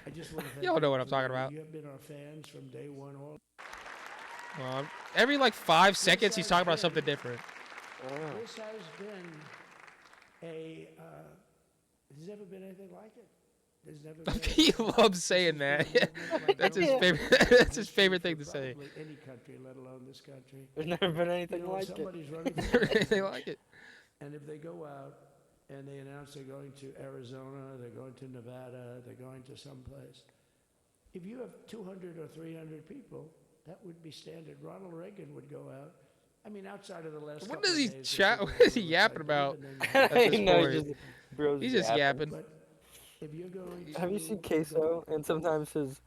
I just want to thank Y'all know you what I'm for- talking about. You have been our fans from day one. Every like 5 seconds, he's talking about something different. Oh. This has been a. There's never been anything like it. There's never been. He loves saying that. That's his favorite. That's his favorite thing to say. Probably any country, let alone this country. There's never been You anything know, like if it. somebody's running for Never president, anything like it. and if they go out and they announce they're going to Arizona, they're going to Nevada, they're going to someplace. If you have 200 or 300 people, that would be standard. Ronald Reagan would go out. I mean, outside of the last. What couple does of he days, chat? they What go is he to the yapping site, about? and At then- this No, point? bro's He's just yapping. But if you're going Have you to seen go- Queso? And sometimes his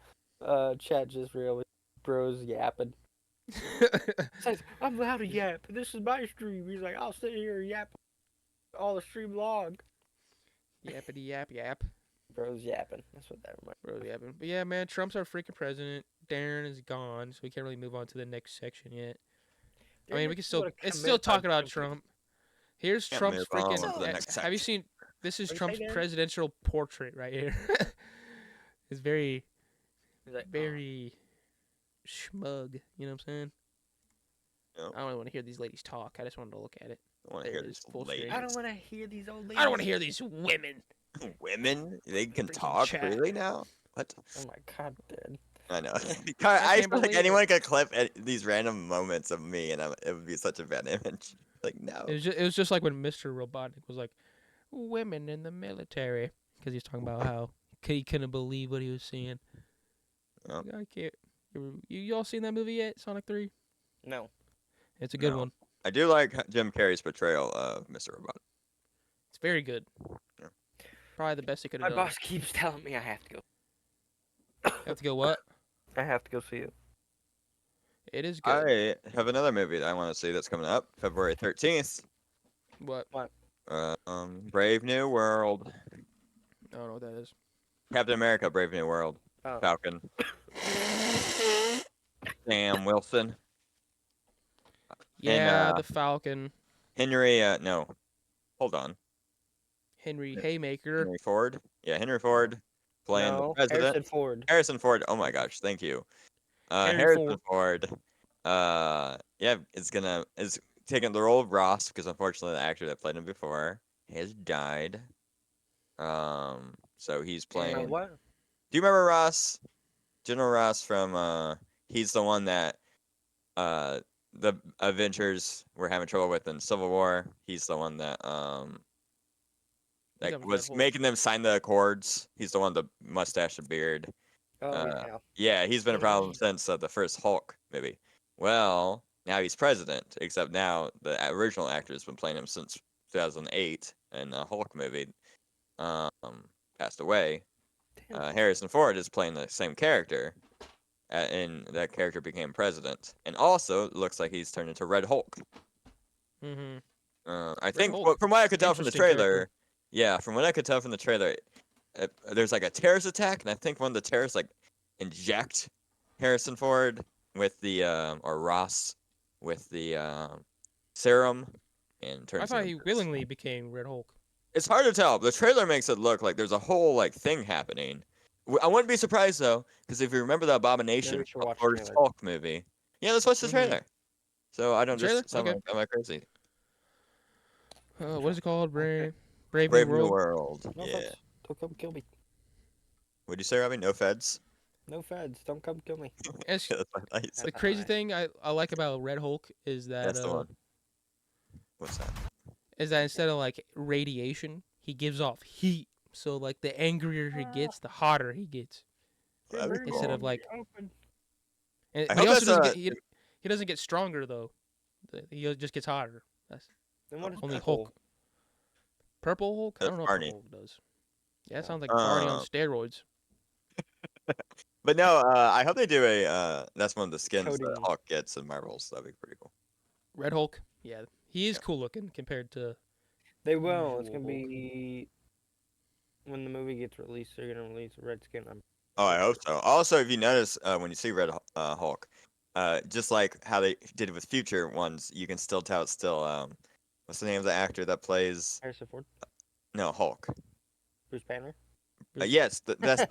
chat just really bros yapping. Says, I'm allowed to yap. This is my stream. He's like, I'll sit here and yap all the stream log. Yappity yap yap. Bros yapping. That's what that reminds Bro, yapping. But yeah, man, Trump's our freaking president. Darren is gone, so we can't really move on to the next section yet. I mean, we can still. It's still talking about Trump. Here's Can't Trump's move on freaking. to the next Have you section. seen? This is What'd you Trump's say, Darren? presidential portrait right here. It's very, He's like, very smug. You know what I'm saying? Yeah. I don't really want to hear these ladies talk. I just wanted to look at it. I want to There hear it these is, full ladies. screen. I don't want to hear these old ladies. I don't want to hear these women. Women, they can Freaking talk chat. freely now. What? Oh my god, dude. I know. I can't feel like believe anyone could clip these random moments of me, and it would be such a bad image. Like no. It was just like when Mr. Robotnik was like, women in the military. Because he was talking about how he couldn't believe what he was seeing. Oh. Like, I can't. You all seen that movie yet? Sonic 3? No. It's a good No. one. I do like Jim Carrey's portrayal of Mr. Robot. It's very good. Yeah. Probably the best he could My have done. boss keeps telling me I have to go. You have to go what? I have to go see it. It is good. I have another movie that I want to see that's coming up February 13th. What? Brave New World. I don't know what that is. Captain America, Brave New World. Oh. Falcon. Sam Wilson. Yeah, the Falcon. Henry, no, hold on. Henry Haymaker. Henry Ford. Yeah, Henry Ford playing the No, president. Harrison Ford. Harrison Ford. Oh my gosh, thank you. Henry Harrison Ford. Yeah, is taking the role of Ross because unfortunately the actor that played him before has died. So he's playing. What? Do you remember Ross? General Ross from he's the one that the Avengers were having trouble with in Civil War. He's the one that Think of was Red Hulk. making them sign the accords. He's the one with the mustache and beard. Oh yeah. Yeah, he's been a problem since the first Hulk movie. Well, now he's president, except now the original actor has been playing him since 2008, and the Hulk movie passed away. Harrison Ford is playing the same character, and that character became president. And also, it looks like he's turned into Red Hulk. Mm-hmm. I think Hulk. from what I could tell from the Interesting trailer, character. yeah, from what I could tell from the trailer, there's like a terrorist attack, and I think one of the terrorists like inject Harrison Ford with the or Ross with the serum, and turns. I thought him he into- willingly became Red Hulk. It's hard to tell. The trailer makes it look like there's a whole like thing happening. I wouldn't be surprised though, because if you remember the Abomination Maybe we should watch the first trailer. Hulk movie, yeah, let's watch the Mhm. trailer. So I don't Trailer? just sound Okay. like am I crazy? What is it called? Brave Brave New New World. World. No Yeah. feds. Don't come kill me. What'd you say, Robbie? No feds. No feds. Don't come kill me. It's, Yeah, that's what I thought you the said. crazy thing I like about Red Hulk is that That's the one. What's that? instead of like radiation, he gives off heat. So like the angrier he gets, the hotter he gets. That'd be Instead cool. of like, and, I but he hope also that's, doesn't get he doesn't get stronger though. He just gets hotter. That's Then what is only purple? Hulk. Purple Hulk? I That's don't know Barney. what Purple Hulk does. Yeah, that sounds like Barney on steroids. But no, I hope they do a. That's one of the skins that Codeine. Hulk gets in Marvels. That'd be pretty cool. Red Hulk. Yeah, he is cool looking compared to. They will. It's Usual gonna Hulk. be when the movie gets released. They're gonna release Red Skin. Oh, I hope so. Also, if you notice when you see Red Hulk, just like how they did it with future ones, you can still tell it's still what's the name of the actor that plays Harrison Ford. no Hulk? Bruce Banner. Yes, that's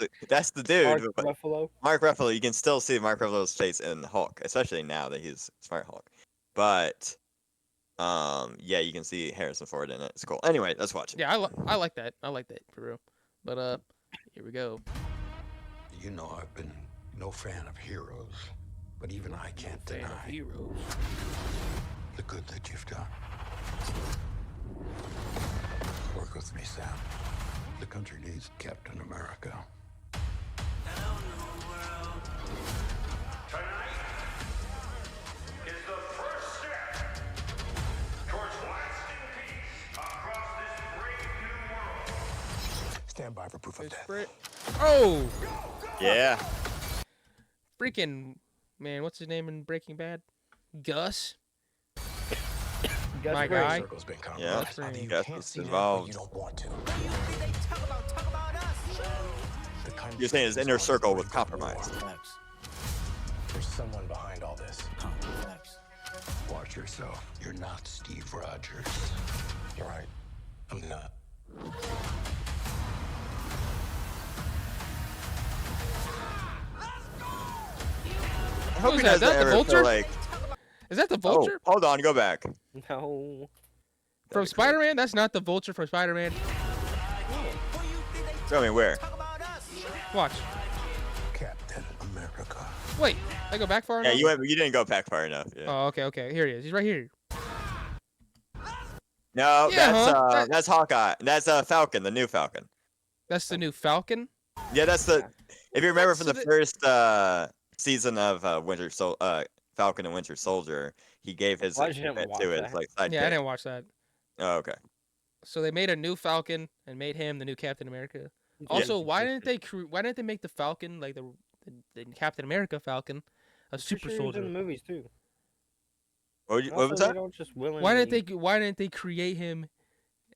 the dude. Mark but Ruffalo. Mark Ruffalo, you can still see Mark Ruffalo's face in Hulk, especially now that he's Smart Hulk. But yeah, you can see Harrison Ford in it. It's cool. Anyway, let's watch it. Yeah, I like that. I like that for real. But here we go. You know I've been no fan of heroes, but even I can't Fan of deny heroes. the good that you've done. Work with me, Sam. The country needs Captain America. Stand by for proof of death. Oh, Yeah. freaking man! What's his name in Breaking Bad? Gus. Gus My Fring. guy. Circle's been Yeah. compromised. Gus Fring. Gus Can't is see that, but involved. you don't want to. The You're saying his inner country's circle was responding to compromised. war. There's someone behind all this. Watch yourself. You're not Steve Rogers. You're right. I'm not. I hope Who's he that? Is doesn't that the ever feel Vulture? like. Is that the Oh, Vulture hold on, go back. No. from Spider-Man? That's not the Vulture from Spider-Man. Tell me where. Watch. Captain America. Wait, I go back far Yeah, enough? you didn't go back far enough. Yeah. Oh, okay. Here he is. He's right here. No, Yeah, huh? that's Hawkeye. That's Falcon, the new Falcon. That's the new Falcon. Yeah, that's the. If you remember from So the first season of Falcon and Winter Soldier, he gave his Why did you never equipment watch to his that? like sidekick. Yeah, I didn't watch that. Oh, okay. So they made a new Falcon and made him the new Captain America. Also, why didn't they make the Falcon like the Captain America Falcon a super He was soldier? in the movies too. What Also, was they that? don't just willingly. Why didn't they create him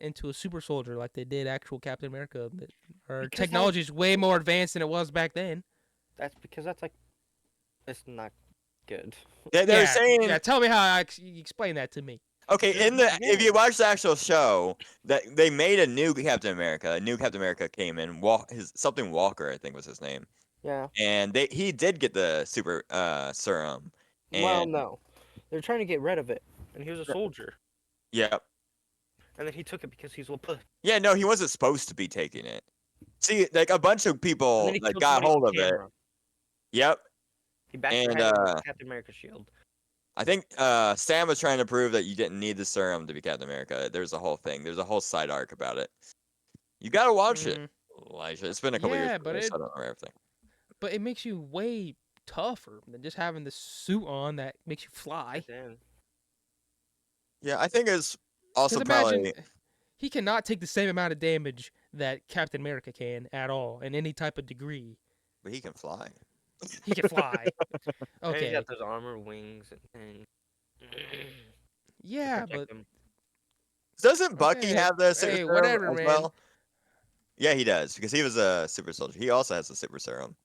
into a super soldier like they did actual Captain America? Our Because technology is way more advanced than it was back then. That's because that's like. It's not. Good. They're saying. Yeah, tell me how you explain that to me. Okay, if you watch the actual show, that they made a new Captain America. A new Captain America came in. Something Walker, I think was his name. Yeah. And he did get the super serum. Well, And no. They're trying to get rid of it, and he was a soldier. yeah. And then he took it because he's a puss. Yeah, no, he wasn't supposed to be taking it. See, like a bunch of people And then he like killed got somebody on hold of it. camera. Yep. He bashed And her head with Captain America's shield. I think Sam was trying to prove that you didn't need the serum to be Captain America. There's a whole thing. There's a whole side arc about it. You gotta watch it, Elijah. It's been a couple years. Yeah, but I don't remember everything. But it makes you way tougher than just having the suit on that makes you fly. Yeah, I think it's also 'Cause probably. imagine he cannot take the same amount of damage that Captain America can at all in any type of degree. But he can fly. He can fly. And he's Okay. got those armor wings and things. Yeah, protect but him. Doesn't Bucky Okay, have the hey, super serum whatever, as man. well? Yeah, he does because he was a super soldier. He also has the super serum.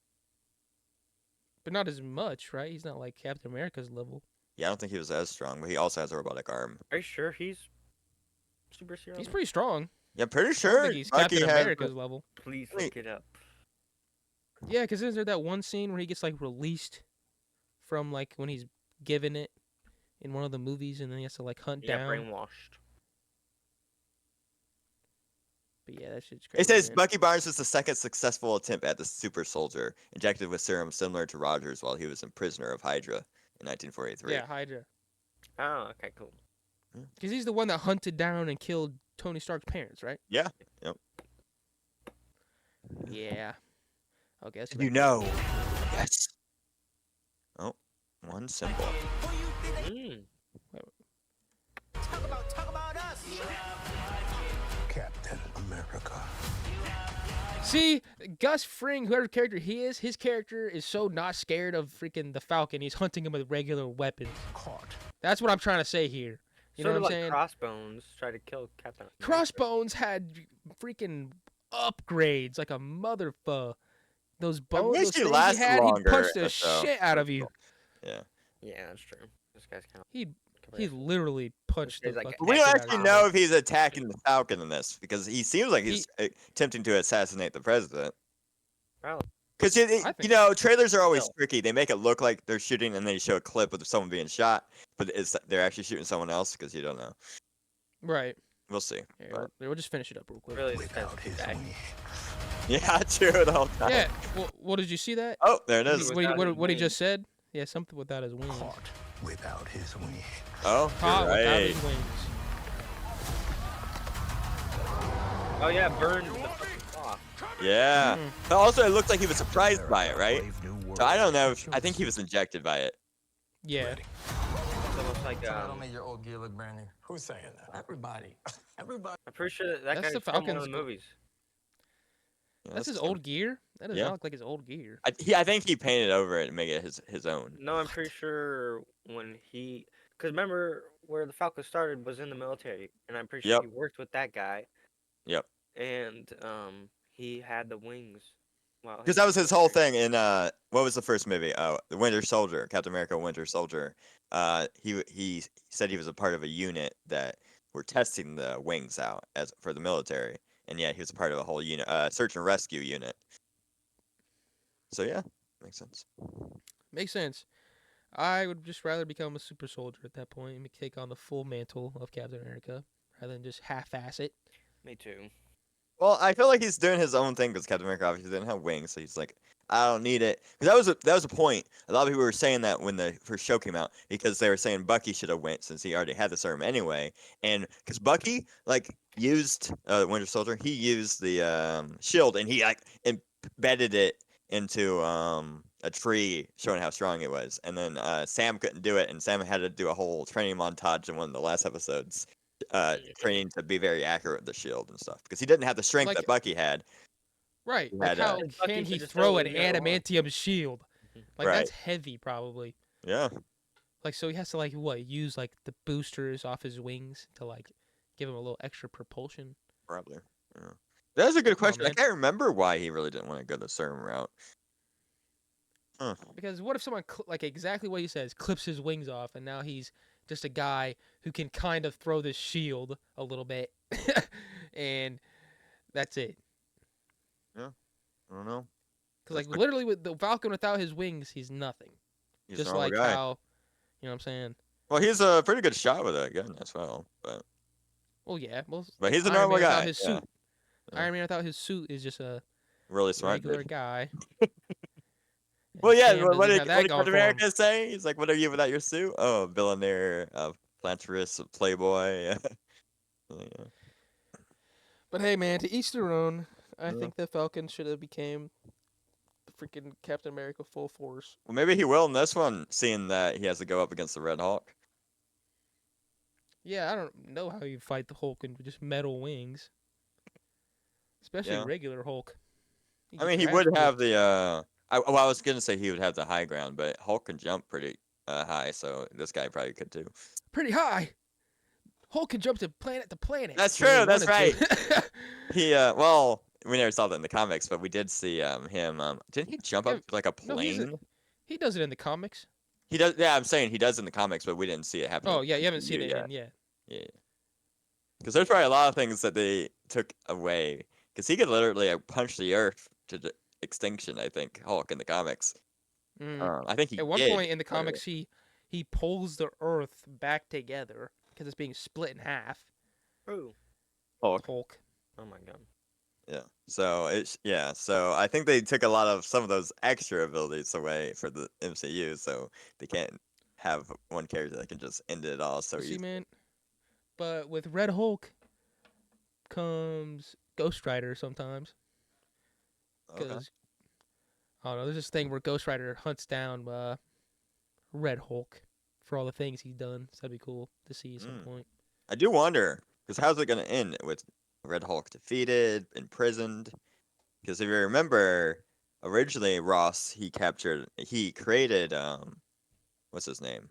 but not as much, right? He's not like Captain America's level. Yeah, I don't think he was as strong, but he also has a robotic arm. Are you sure he's super serum? He's pretty strong. Yeah, pretty I don't sure think he's Bucky Captain has. America's level. Please look it up. Yeah, because isn't there that one scene where he gets like released from like when he's given it in one of the movies, and then he has to like hunt He got down. brainwashed. But yeah, that shit's crazy. It says man. Bucky Barnes was the second successful attempt at the super soldier, injected with serum similar to Rogers while he was a prisoner of Hydra in 1943. Yeah, Hydra. Oh, okay, cool. Because he's the one that hunted down and killed Tony Stark's parents, right? Yeah. Yep. Yeah. Okay. That's You know. Yes. Oh, one symbol. Talk about us. Captain America. See, Gus Fring, whoever character he is, his character is so not scared of freaking the Falcon. He's hunting him with regular weapons. Caught. That's what I'm trying to say here. You know what I'm like saying? Crossbones tried to kill Captain America. Crossbones had freaking upgrades like a motherfucker. Those bones, wish those he things lasted he had, he longer, punched the though. shit out of you. Yeah. Yeah, that's true. This guy's kind of. He literally punched the This guy's like fucking We don't shit out actually of know you. if he's attacking the Falcon in this because he seems like he's attempting to assassinate the president. Probably. Because you know, trailers are always tricky. They make it look like they're shooting, and then you show a clip of someone being shot, but they're actually shooting someone else because you don't know. Right. We'll see. Here, But- we'll just finish it up real quick. Really, this guy's a good guy. Yeah, true. The whole time. Yeah. Well, did you see that? Oh, there it is. What he just said? Yeah, something without his wings. Without his wings. Oh, Caught you're without right. his wings. Oh yeah, burned the fucking cloth. Yeah. But also, it looked like he was surprised by it, right? So I don't know. I think he was injected by it. Yeah. It's almost like Don't make your old gear look brand new. Who's saying that? Everybody. Everybody. I'm pretty sure that That's guy's the from one of Falcon's the movies. That's his old gear? That does not look like his old gear. I think he painted over it and made it his own. No, I'm pretty sure when he, because remember where the Falcon started was in the military, and I'm pretty sure Yep. he worked with that guy, Yep. and he had the wings. Wow. Because that was his whole thing in what was the first movie? The Winter Soldier, Captain America: Winter Soldier. He said he was a part of a unit that were testing the wings out as for the military, and yeah, he was a part of a whole unit, search and rescue unit. So yeah, makes sense. Makes sense. I would just rather become a super soldier at that point and take on the full mantle of Captain America rather than just half-ass it. Me too. Well, I feel like he's doing his own thing because Captain America obviously didn't have wings, so he's like, I don't need it. Because that was a point. A lot of people were saying that when the first show came out because they were saying Bucky should have went since he already had the serum anyway. And because Bucky used Winter Soldier, he used the shield and he embedded it into a tree, showing how strong it was. And then Sam couldn't do it, and Sam had to do a whole training montage in one of the last episodes. Training to be very accurate with the shield and stuff because he didn't have the strength that Bucky had. Right. He Like had, how can he throw an adamantium shield? Like that's heavy, probably. Yeah. Like so he has to use the boosters off his wings to give him a little extra propulsion. Probably. Yeah. That's a good question. I man. can't remember why he really didn't want to go the serum route. Huh. Because what if someone, like exactly what he says, clips his wings off, and now he's just a guy who can kind of throw this shield a little bit, and that's it. Yeah, I don't know. Because like literally with the Falcon without his wings, he's nothing. He's Just a normal like guy. how, you know what I'm saying? Well, he's a pretty good shot with a gun as well, but. Well, yeah. Well, But he's a Iron normal Man without guy. his Yeah. suit. Iron Man without his suit is just a Really smart regular dude. guy. Well, yeah. Sam What doesn't did have that Captain going for him. America say? He's like, "What are you without your suit?" Oh, billionaire, philanthropist, playboy. Yeah. But hey, man, to each their own. I Yeah. think the Falcon should have became the freaking Captain America full force. Well, maybe he will in this one, seeing that he has to go up against the Red Hulk. Yeah, I don't know how you fight the Hulk with just metal wings. Especially Yeah. regular Hulk. I mean, he would have the. I was gonna say he would have the high ground, but Hulk can jump pretty high, so this guy probably could too. Pretty high. Hulk can jump to planet to planet. That's when he true. That's wanted right. to. He well, we never saw that in the comics, but we did see him. Didn't he jump Yeah, up like a no, plane? he does it in the comics. He does. Yeah, I'm saying he does in the comics, but we didn't see it happen. Oh in yeah, the you haven't seen MCU it yet. in yet. Yeah. Because there's probably a lot of things that they took away. Because he could literally punch the Earth to extinction. I think Hulk in the comics. I think he At one did, point in the literally. comics, he pulls the Earth back together because it's being split in half. Who? Hulk. Oh my god. Yeah. So So I think they took a lot of some of those extra abilities away for the MCU, so they can't have one character that can just end it all so See, easily. man. But with Red Hulk comes Ghost Rider sometimes. Because I don't know, there's this thing where Ghost Rider hunts down Red Hulk for all the things he's done. So that'd be cool to see at some point. I do wonder, because how's it going to end with Red Hulk defeated, imprisoned? Because if you remember, originally Ross he created what's his name,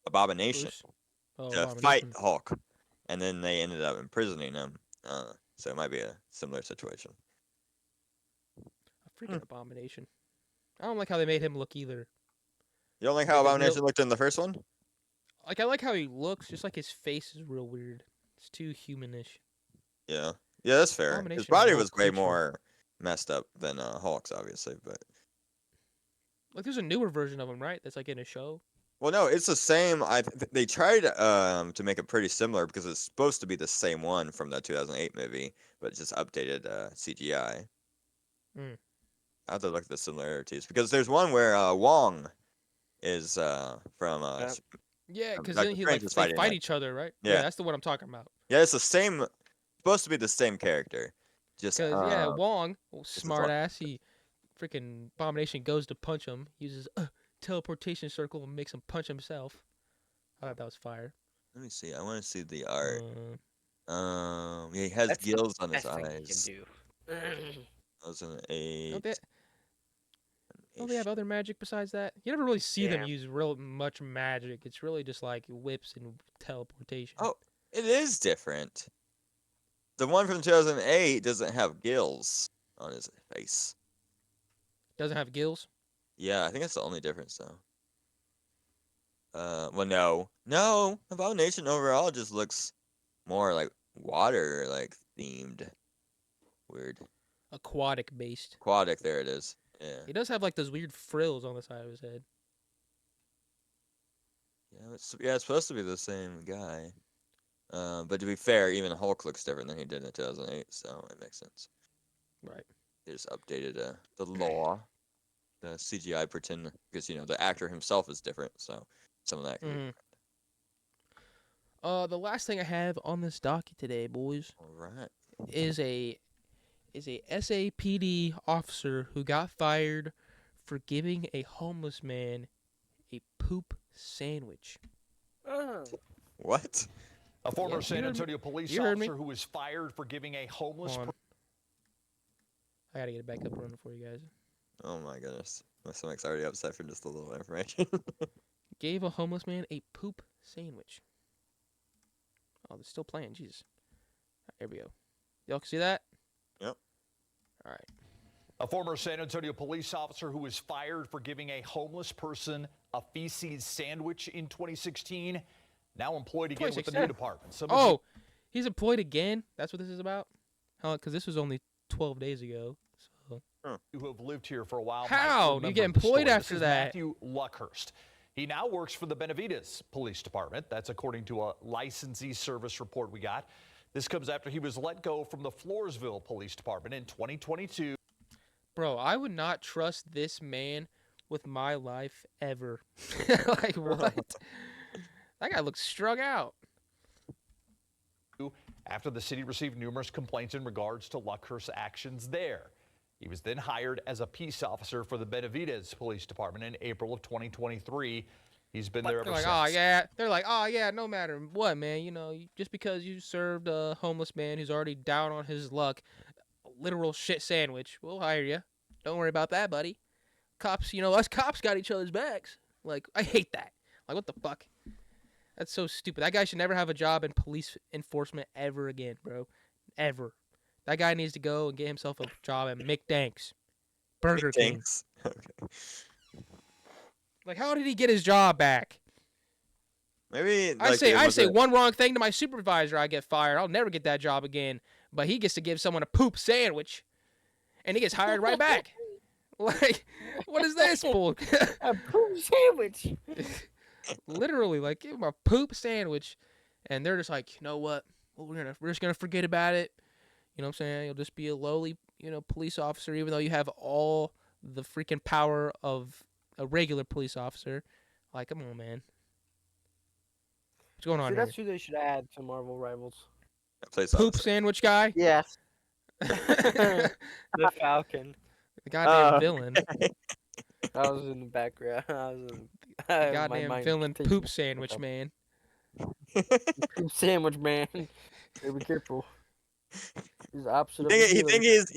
Abomination, Bruce? Oh, to Abomination. fight Hulk, and then they ended up imprisoning him. So it might be a similar situation. A freaking Abomination. I don't like how they made him look either. You don't like how Like a Abomination real- looked in the first one? Like I like how he looks, just like his face is real weird. It's too humanish. Yeah, that's fair. His Abomination body is a was little way creature. more messed up than Hulk's, obviously, but. Like there's a newer version of him, right? That's like in a show. Well, no, it's the same. They tried to make it pretty similar because it's supposed to be the same one from the 2008 movie, but it's just updated CGI. Mm. I have to look at the similarities because there's one where Wong is from Yeah, because Doctor then Strange they is fight like- each other, right? Yeah. That's the one I'm talking about. Yeah, it's the same. Supposed to be the same character. Just Because Wong, Wong. smart ass, he freaking Abomination goes to punch him, uses a teleportation circle and makes him punch himself. I thought that was fire. Let me see. I want to see the art. Uh, He has That's the gills on his best thing eyes. you can do. 2008. Don't they have other magic besides that? You never really see them Yeah. use real much magic. It's really just like whips and teleportation. Oh, it is different. The one from 2008 doesn't have gills on his face. Doesn't have gills? Yeah, I think that's the only difference, though. Well, no. Abomination overall just looks more like water, like themed. Weird. Aquatic based. Aquatic, there it is. Yeah. He does have like those weird frills on the side of his head. Yeah, it's supposed to be the same guy. But to be fair, even Hulk looks different than he did in 2008, so it makes sense. Right. They just updated the law, the CGI pretend, because the actor himself is different, so some of that can be. The last thing I have on this docket today, boys, All right, is a SAPD officer who got fired for giving a homeless man a poop sandwich. What? A former Yeah, San Antonio police you heard me. officer who was fired for giving a homeless Hold on. I gotta get it back up and running for you guys. Oh my goodness, my stomach's already upset for just a little information. Gave a homeless man a poop sandwich. Oh, they're still playing. Jesus. There we go. Y'all can see that? Yep. All right. A former San Antonio police officer who was fired for giving a homeless person a feces sandwich in 2016, now employed again with the new department. He's employed again? That's what this is about? Because this was only 12 days ago. So. Who have lived here for a while. How? You get employed after that? Matthew Luckhurst. He now works for the Benavides Police Department. That's according to a licensee service report we got. This comes after he was let go from the Floresville Police Department in 2022. Bro, I would not trust this man with my life ever. Like, what? That guy looks strung out. After the city received numerous complaints in regards to Luckhurst's actions there. He was then hired as a peace officer for the Benavides Police Department in April of 2023. He's been there ever since. They're like, oh, yeah, no matter what, man. You know, just because you served a homeless man who's already down on his luck a literal shit sandwich, we'll hire you. Don't worry about that, buddy. Cops, you know, us cops got each other's backs. Like, I hate that. Like, what the fuck? That's so stupid. That guy should never have a job in police enforcement ever again, bro. Ever. That guy needs to go and get himself a job at McDanks. Burger King. Okay. Like, how did he get his job back? Maybe I say one wrong thing to my supervisor, I get fired. I'll never get that job again. But he gets to give someone a poop sandwich, and he gets hired right back. Like, what is this bull? A poop sandwich. Literally, like, give him a poop sandwich, and they're just like, you know what? Well, we're just gonna forget about it. You know what I'm saying? You'll just be a lowly, police officer, even though you have all the freaking power of a regular police officer. Like, come on, man. What's going on here? That's who they should add to Marvel Rivals. Poop sandwich guy? Yes. The Falcon. The goddamn villain. I was in the background. The goddamn villain poop sandwich man. Poop sandwich man. Hey, be careful. He's the opposite You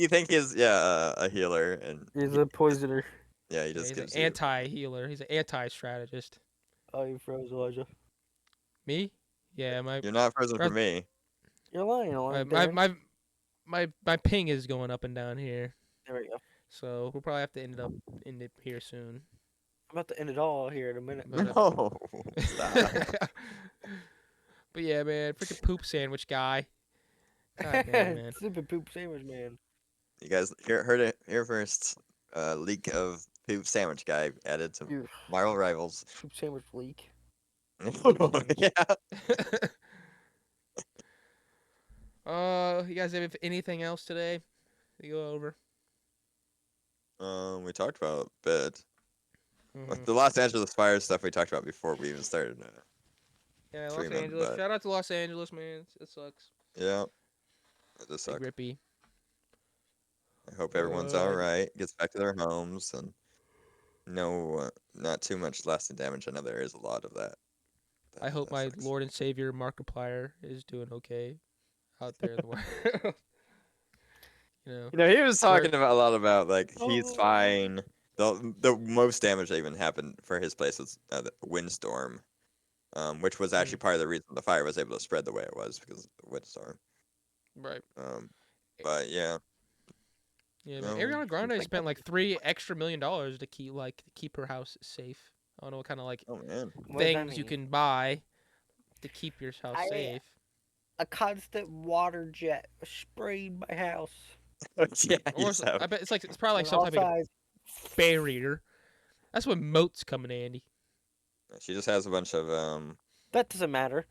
think he's a healer, and he's a poisoner. Yeah, he just he's gives an anti-healer. He's an anti-strategist. Oh, you froze, Elijah. Me? Yeah, You're not frozen for me. You're lying. My ping is going up and down here. There we go. So we'll probably have to end it here soon. I'm about to end it all here in a minute. No. But yeah, man, freaking poop sandwich guy. God damn, man. Stupid poop sandwich man. You guys heard it here first. Leak of poop sandwich guy added to Marvel Rivals. Poop sandwich leak. Yeah. You guys have anything else today to go over? We talked about a bit. The Los Angeles fire stuff we talked about before we even started. Yeah, Los Angeles. Shout out to Los Angeles, man. It sucks. Yeah. It just sucks. Grippy. I hope everyone's all right. Gets back to their homes, and not too much lasting damage. I know there is a lot of that. I hope my Lord and Savior Markiplier is doing okay out there in the world. He was talking about a lot about like he's fine. The most damage that even happened for his place was the windstorm, which was actually part of the reason the fire was able to spread the way it was because of the windstorm. Right. But yeah. Yeah, man. Ariana Grande spent like $3 extra million to keep her house safe. I don't know what kind of things you can buy to keep your house safe. A constant water jet sprayed my house. Yeah, I bet it's probably like some type of barrier. That's when moats come in handy. She just has a bunch of That doesn't matter.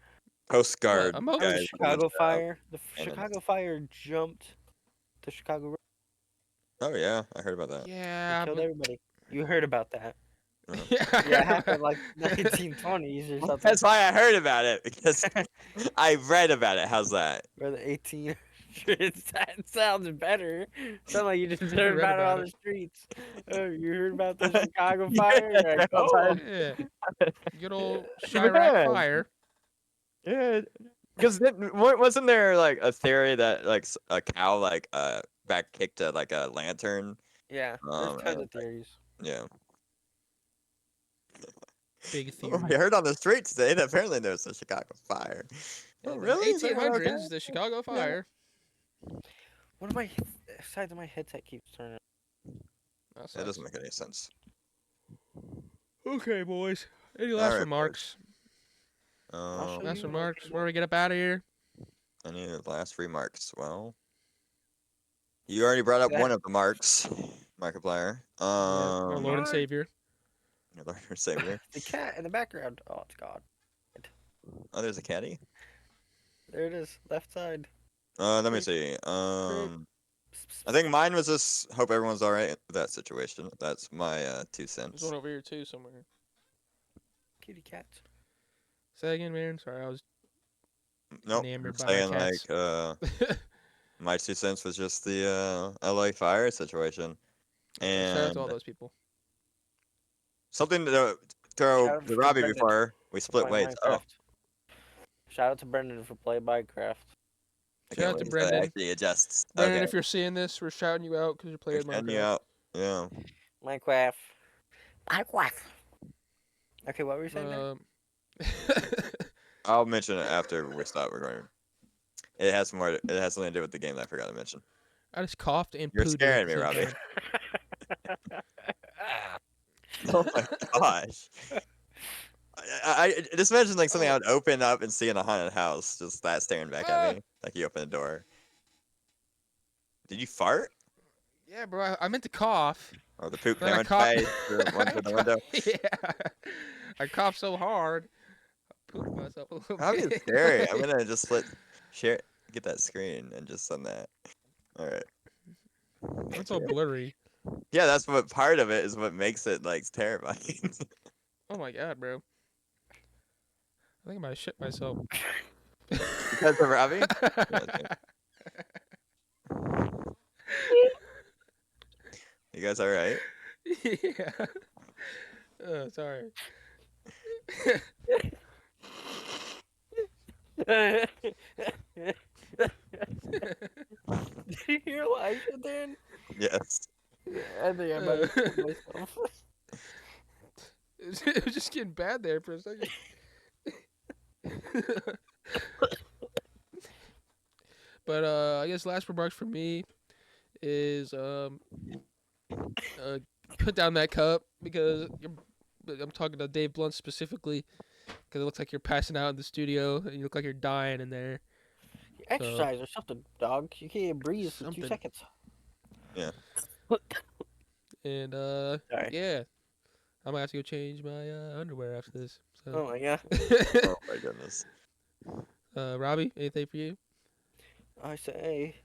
Coast Guard guys. The Chicago fire. The Chicago fire jumped the Chicago River. Oh yeah, I heard about that. Yeah, killed everybody. You heard about that? Yeah, it happened like 1920s or something. That's why I heard about it because I read about it. How's that? Or the 1800s. That sounds better. Sounds like you just heard about it on the streets. Oh, you heard about the Chicago fire? Yeah. Good old Chirac fire. Yeah, because wasn't there like a theory that like a cow back kicked a lantern? Yeah, there's tons of theories. Yeah. Big theory. I heard on the street today that apparently there's a Chicago fire. Oh, really? 1800s, the Chicago fire. One of my sides of my headset keeps turning. That doesn't make any sense. Okay, boys. Any All last right, remarks? Last you remarks. okay, Before we get up out of here. Any last remarks? Well, you already brought up one of the marks, Markiplier. Our Lord and Savior. Your Lord and Savior. The cat in the background. Oh, it's God. Oh, there's a caddy? There it is, left side. Let me see. I think mine was just hope everyone's all right with that situation. That's my 2 There's cents. one over here too somewhere. Kitty cat. Say again, man. Sorry, I was Nope. enamored I'm by my saying cats. my 2 cents was just the LA fire situation, Shout out to all and those people. something to throw Shout out to to Robbie Brendan before we for split playing ways. Oh, Minecraft. Shout out to Brendan for playing Minecraft. I Shout can't out wait to until it Brendan. actually adjusts. Brendan, Okay, if you're seeing this, we're shouting you out because you're playing send you Minecraft. out. Yeah. Minecraft. Okay, what were you saying there? I'll mention it after we stop recording. It has more. It has something to do with the game that I forgot to mention. I just coughed and You're pooed scaring at me, the same Robbie. time. Oh my gosh. I just imagine like something I would open up and see in a haunted house, just that staring back at me, like you open the door. Did you fart? Yeah, bro. I meant to cough. Or the poop Then I parent coughed. went through the window? Yeah. I coughed so hard. I pooped myself a little That'd be bit. scary. I'm gonna just get that screen and just send that. All right. It's all blurry. Yeah, that's what part of it is what makes it like terrifying. Oh my god, bro. I think I might have shit myself. Because of Robbie? You guys all right? Yeah. Oh, sorry. Did you hear what I said then? Yes. I think I might have killed myself. It was just getting bad there for a second. But I guess last remarks for me is put down that cup because I'm talking to Dave Blunt specifically because it looks like you're passing out in the studio and you look like you're dying in there. Exercise or something, dog. You can't breathe for 2 seconds. Yeah. And Sorry. yeah, I might have to go change my underwear after this. So. Oh my god. Oh my goodness. Robbie, anything for you? I say,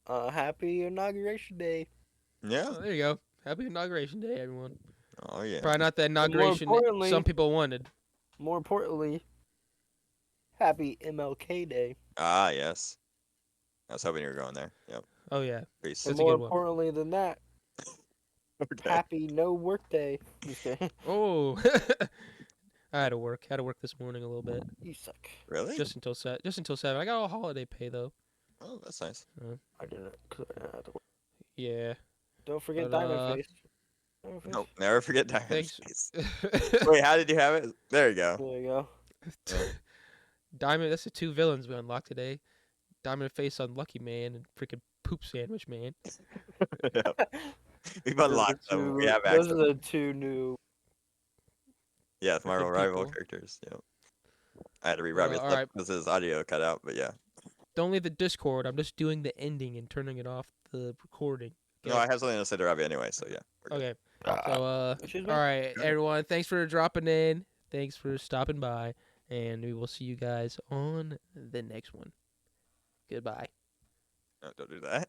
happy Inauguration Day. Yeah. Oh, there you go. Happy Inauguration Day, everyone. Oh yeah. Probably not the inauguration that some people wanted. More importantly, happy MLK Day. Ah, yes. I was hoping you were going there. Yep. Oh yeah. Peace. And That's a more good one. importantly than that, Okay. happy No Work Day. Just kidding. Oh. I had to work. Had to work this morning a little bit. You suck. Really? Just until 7. I got all holiday pay though. Oh, that's nice. I didn't, because I had to work. Yeah. Don't forget But, Diamond Face. Diamond Face. Nope. Never forget Diamond Thanks. Face. Wait, how did you have it? There you go. There you go. Diamond. That's the 2 villains we unlocked today. Diamond Face Unlucky Man and freaking Poop Sandwich Man. Yep. We've unlocked them. We have access. Those are the 2 new. Yeah, it's Marvel good rival people. characters. Yep. I had to read Robbie's all lip right. because his audio cut out, but yeah. Don't leave the Discord. I'm just doing the ending and turning it off the recording. No, I have something to say to Robbie anyway, so yeah. we're good. Okay. So Excuse me? all right, everyone. Thanks for dropping in. Thanks for stopping by, and we will see you guys on the next one. Goodbye. No, don't do that.